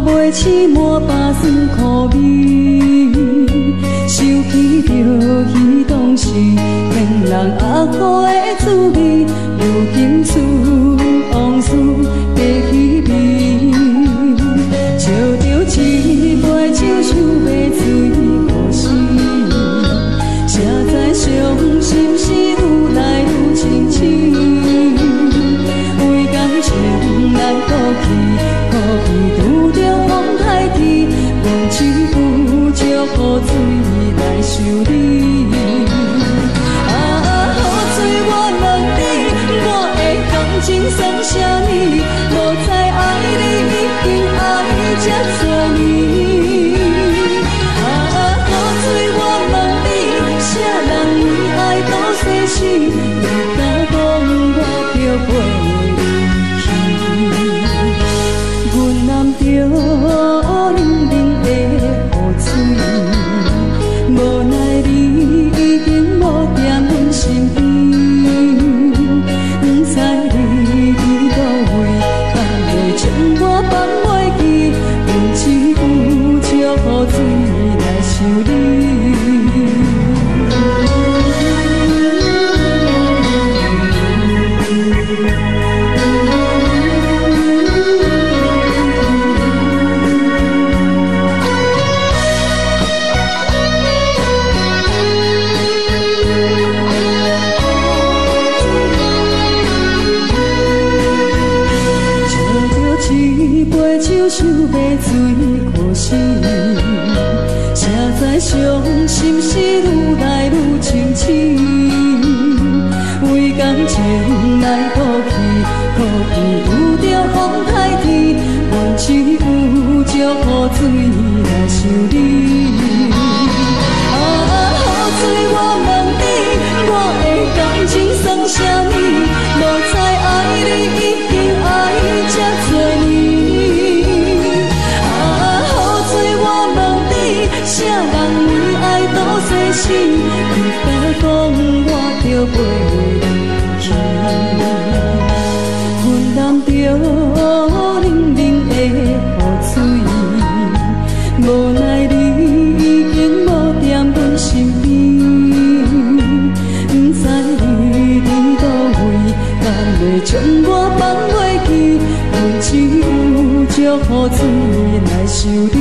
袂起满巴酸苦味，想起着彼当时骗人压苦的滋味，如今厝往事白稀微，笑着一杯酒想要醉故事，谁知伤心事愈来愈清醒，为感情难过去，可悲拄着风台天，无只有借雨水来修理。啊，雨水。情算啥呢？无知爱你已经爱这多年。啊，雨水我问你，啥人为爱赌生死？你敢讲我着袂离去？阮男着冷冷的雨水，无奈你已经无在阮身边。雨水来想你。喝着一杯酒，想要醉可惜。谁知伤心事愈来愈深深，为感情来赌气，可能有着风台天，阮只有借雨水来想你。啊，雨水我问你，我的感情算啥呢？无知爱你已经爱这多年。啥人为爱赌生死？你敢讲我着袂离去？阮男着冷冷的雨水，无奈你已经无在阮身边。不知你伫倒位，敢会将我放袂记？阮只有借雨水来想你。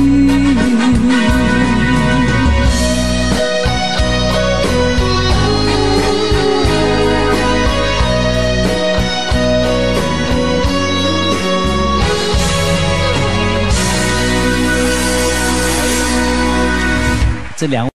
这两。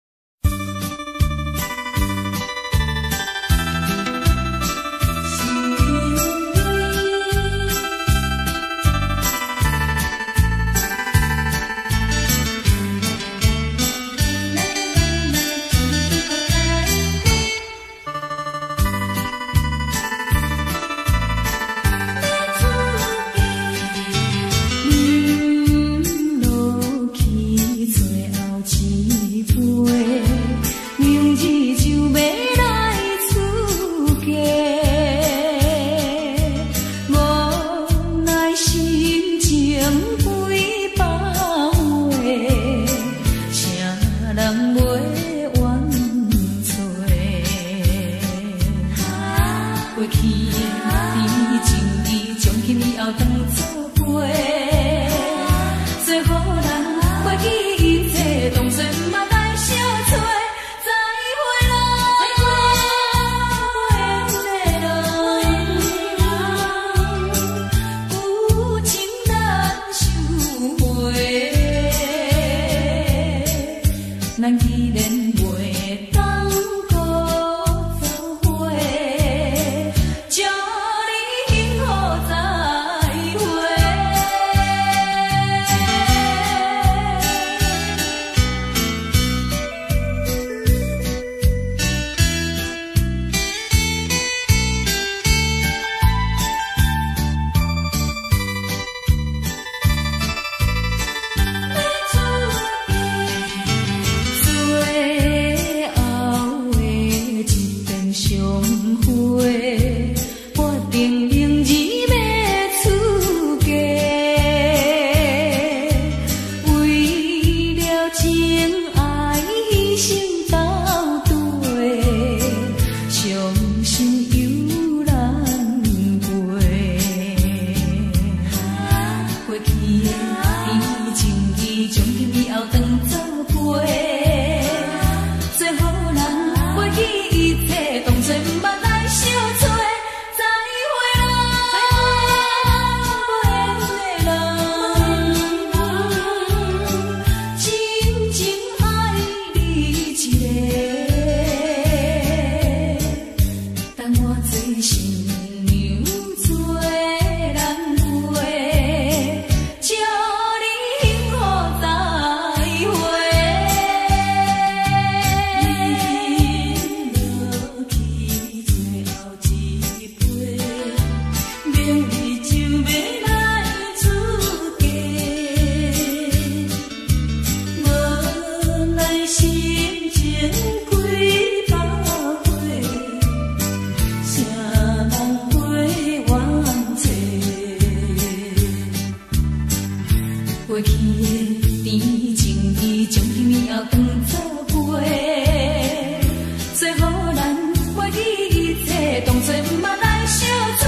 当作毋捌来相做，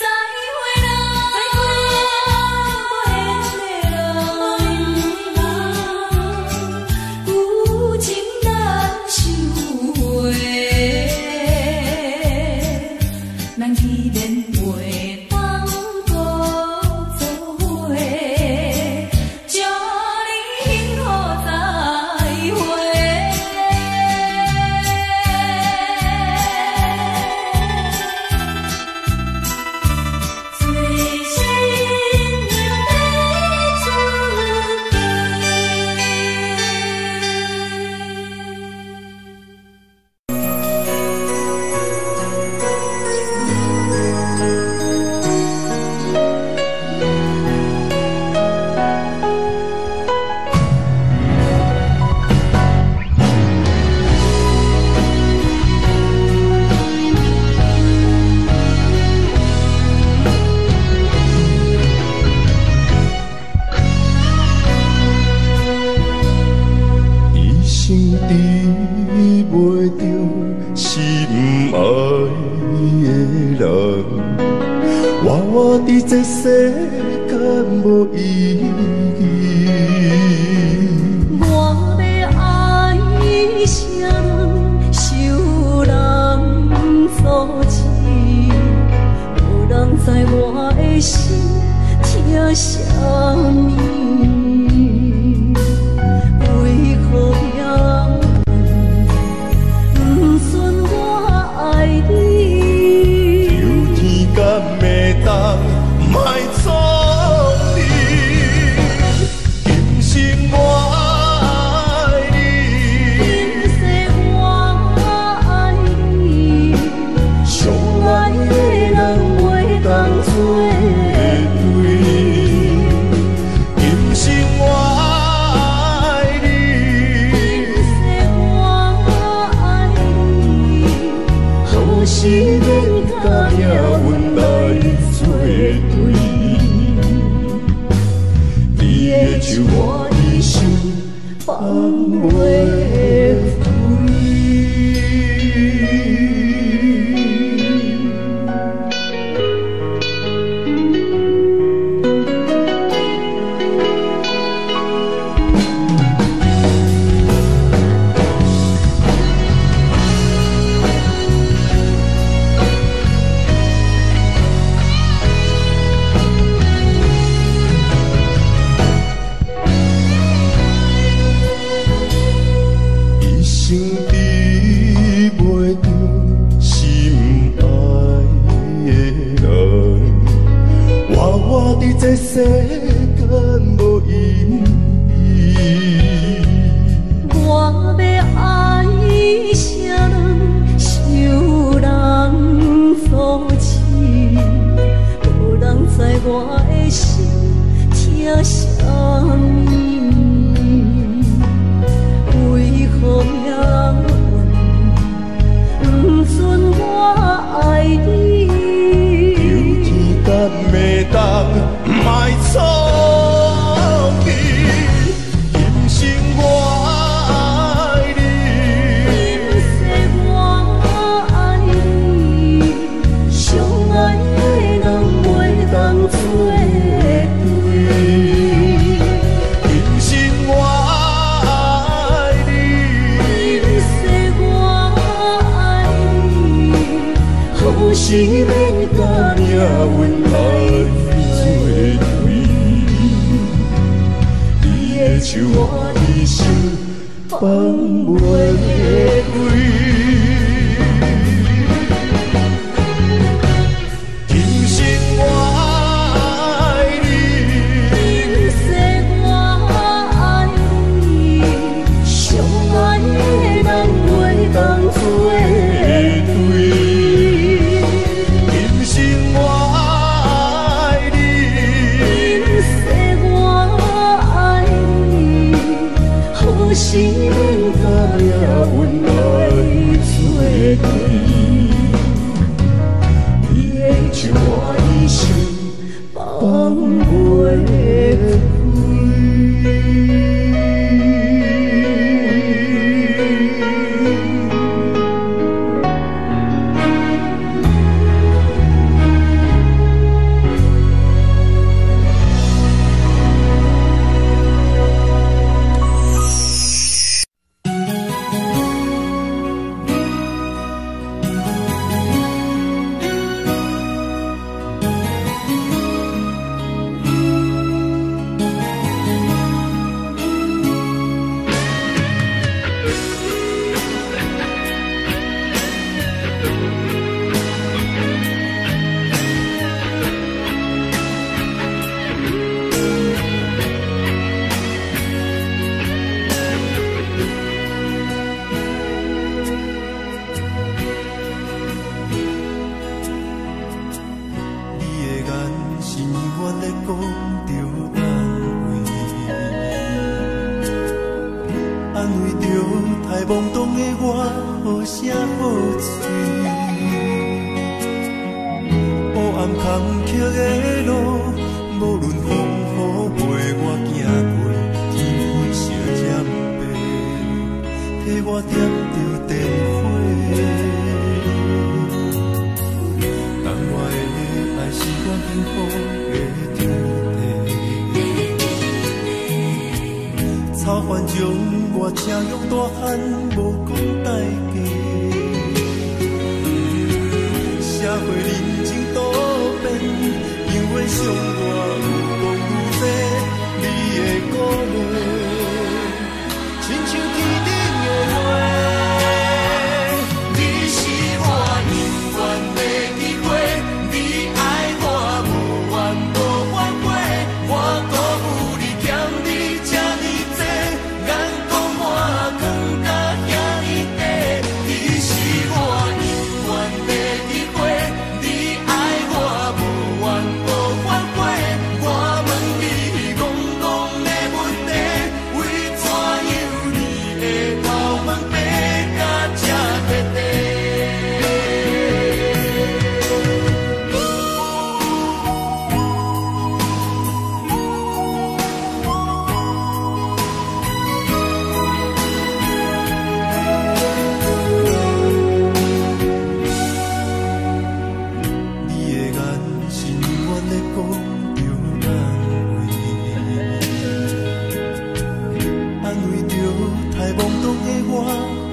再会啦，有情难收回，咱依然袂当搁做伙，祝你幸福再会。最心又要出一生治袂着心爱的人，活伫这世间无意义。我要爱啥人，受人所欺，无人知我的心疼啥物。为何命运不顺我爱你？有天敢会当莫错你，今生我爱你，今世我爱你，相爱的人袂当做对。今生我爱你，今世我爱你，何时免甲命运来作对？你的手我一生放袂开。一生治袂着心爱的人，活伫这世间无意义。我要爱啥人，受人所欺，无人知我的心疼啥物。为何命运不顺我爱你？有天敢会当莫错你，今生我爱你，今世我爱你，相爱的人袂当做对。今生我爱你，今世我爱你，何时免甲命运来作对？你的手我一生放袂开。今生我爱你，今世我爱你，相爱的人袂当做对。今生我爱你，今世我爱你，何时免甲命运来啥好吹。黑暗坎坷的路，无论风雨陪我行过，天昏烧渐白，替我点着灯火。等我的爱是我幸福的天地。草原将我请用大汉，无讲代价。社会人情多变，因为上我有讲有多，你的鼓励，亲像天顶的花。你是我永远的机会，你爱我无怨无反悔，我辜负你欠你这么多，眼光满光甲遐尼短。你是我永远的机会，你爱我无怨无反悔，我问你戆戆的问题，为怎样你的头毛白甲这块地？你的眼是永远在讲着安慰着太懵懂的我，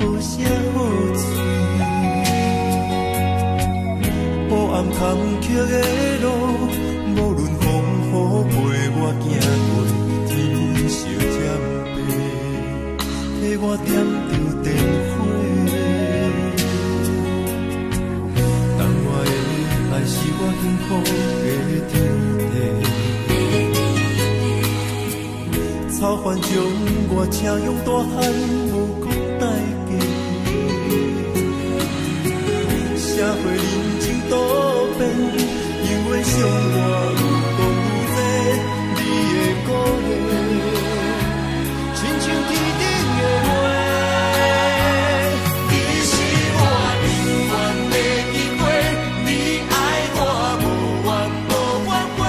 无啥好吹。黑暗坎坷的路，无论风雨陪我行过，天昏烧渐白，替我点着灯火。等我的爱是我幸福的天地。草原将我请用大汉，无讲代价。社会人情多变，因为上我有讲有多，你的鼓励，亲像天顶的花。你是我永远的机会，你爱我无怨无反悔，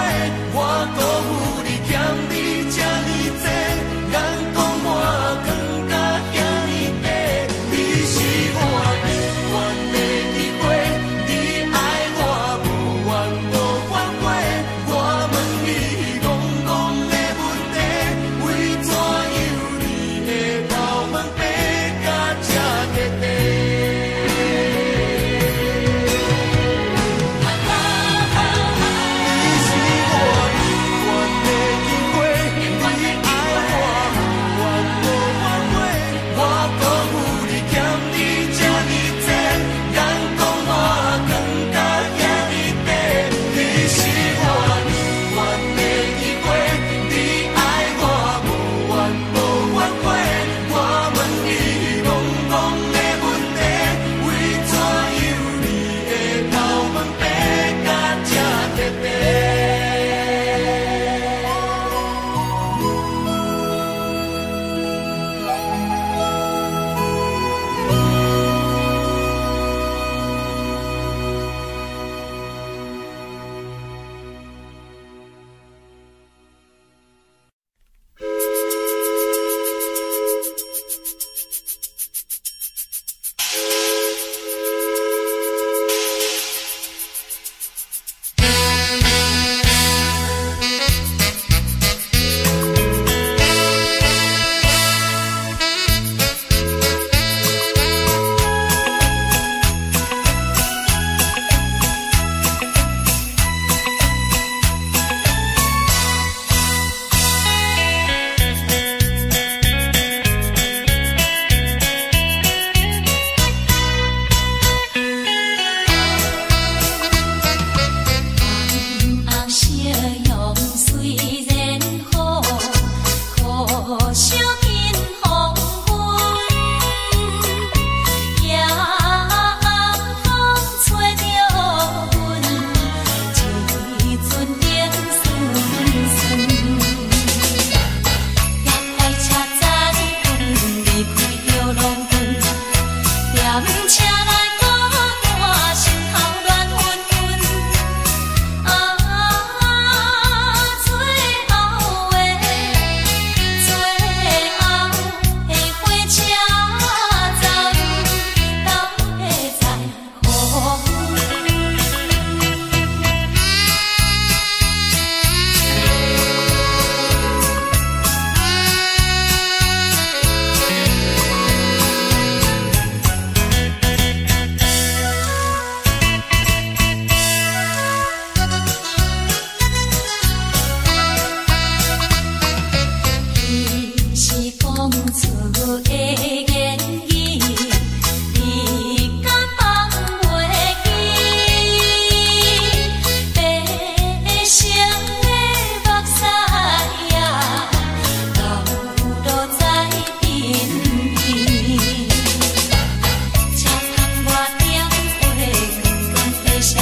我辜负你欠你这么多，眼光满光甲遐尼短。你是我永远的机会，你爱我无怨无反悔，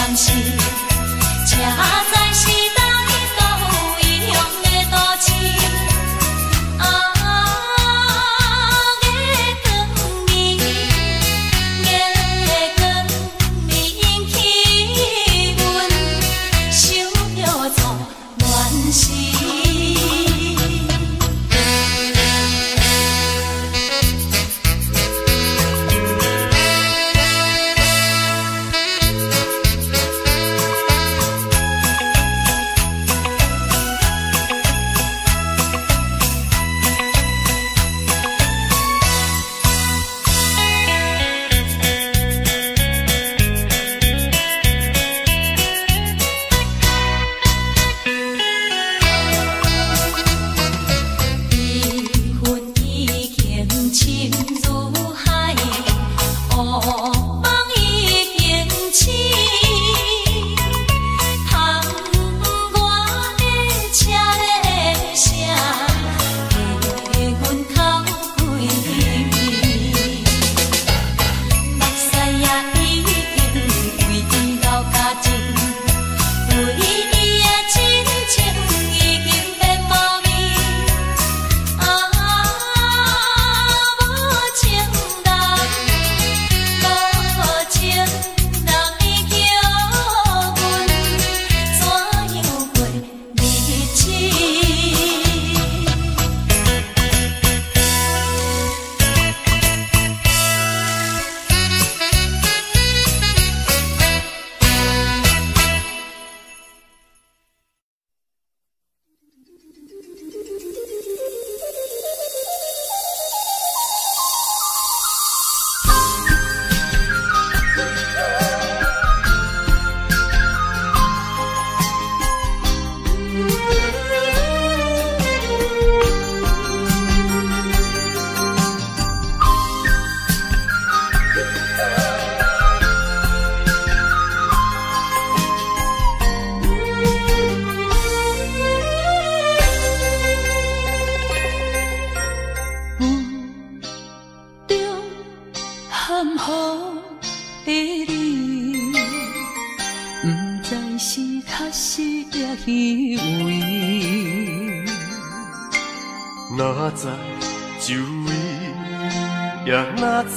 男是，车载时代到有异乡的都市。哪知周围，也哪知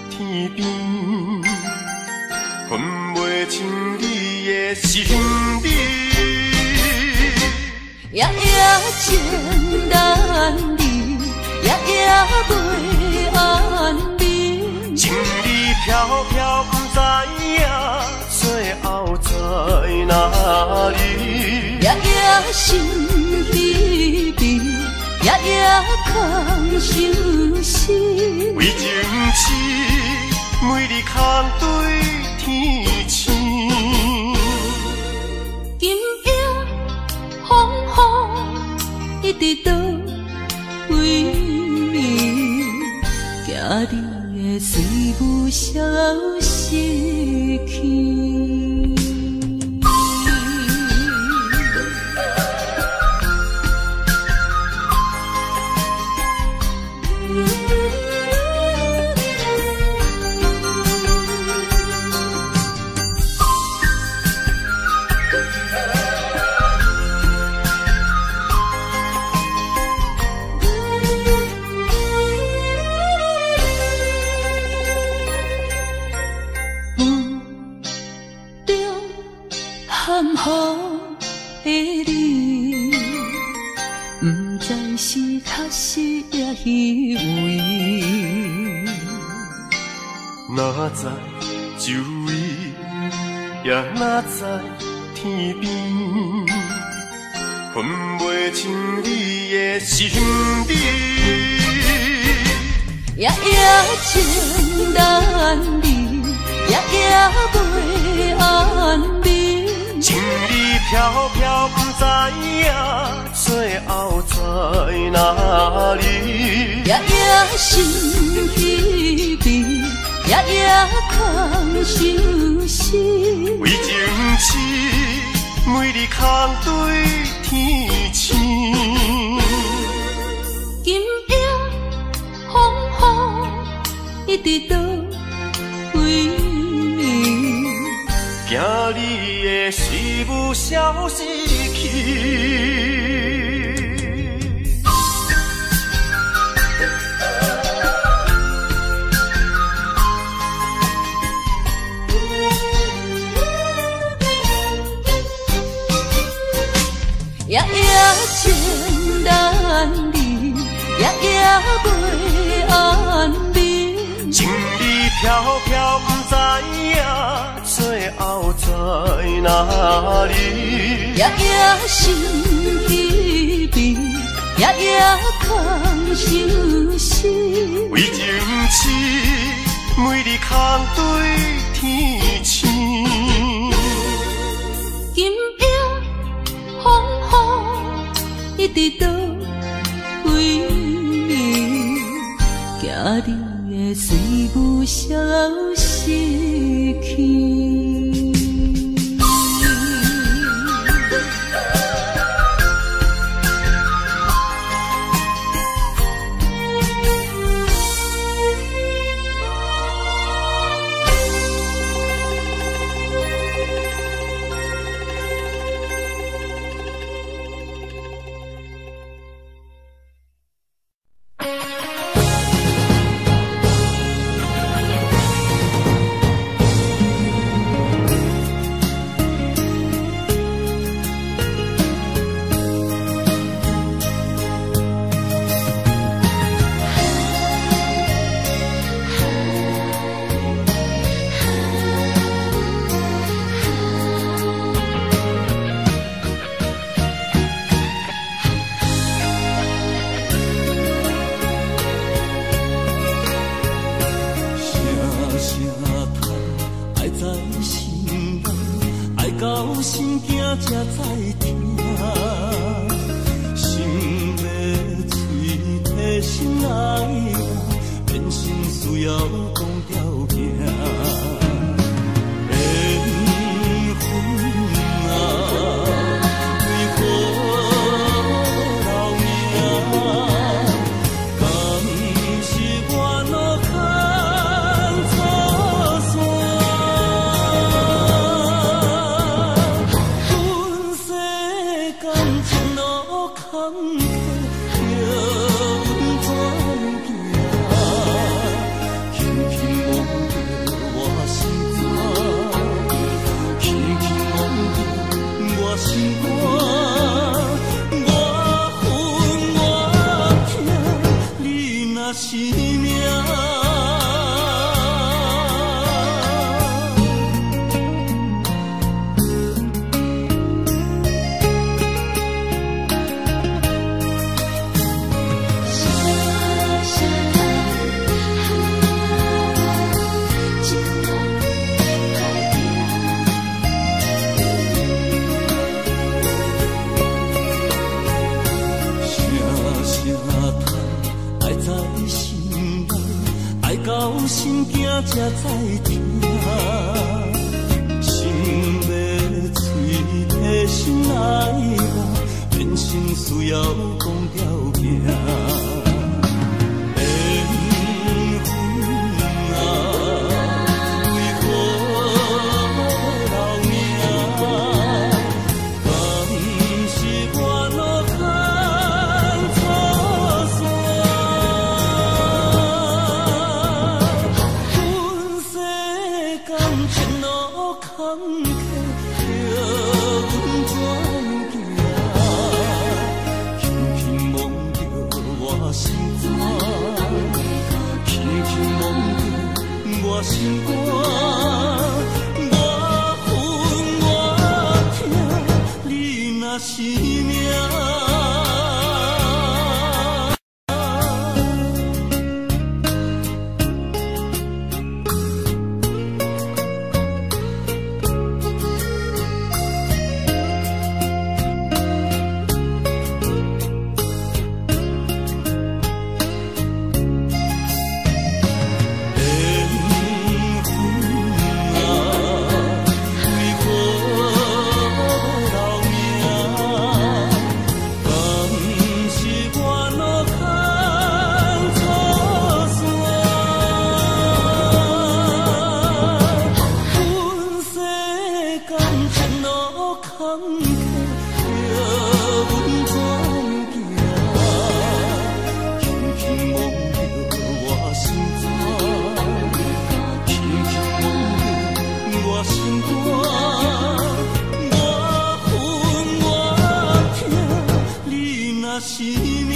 天边，分袂清你的心理。夜夜情难离，夜夜袂安眠。情意飘飘，不知影最后在哪里。夜夜心稀微，夜夜空相思。为情痴，每日空对天星。今夜风雨一直倒位，惊你的随舞消失去。哪知周围，也哪知天边，分袂清你的心理。夜夜情难离，夜夜袂安眠。情意飘飘，不知影最后在哪里。夜夜心稀微，夜夜空相思。为情痴，每日空对天星。今夜风雨一直倒位，惊你的事物消失去。夜夜情难离，夜夜袂安眠。情意飘飘，不知影最后在哪里。夜夜心稀微，夜夜空相思。为情痴，每日空对天星。今夜风雨一直到归暝，惊你的水母消失去。感情路坎坷，阮怎行？轻轻望着我心肝，轻轻望着我心肝，我恨我痛，你若是命。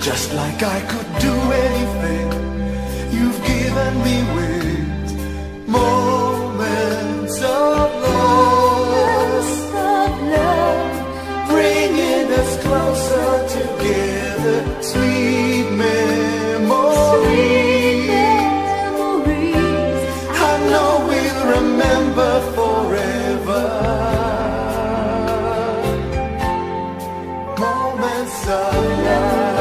Just like I could do anything you've given me with moments of love, bringing us closer together, sweet memories. I know we'll remember forever. Moments of love.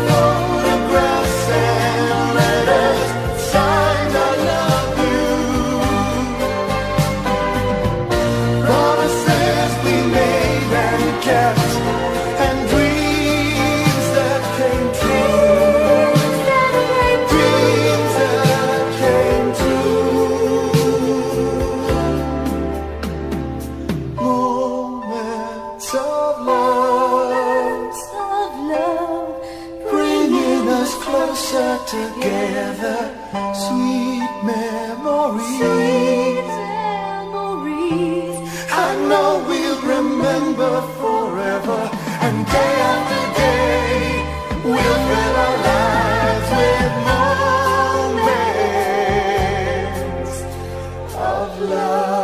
Photographs and letters. sweet memories. I know we'll remember forever, and day after day we'll fill our lives with moments of love.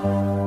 你。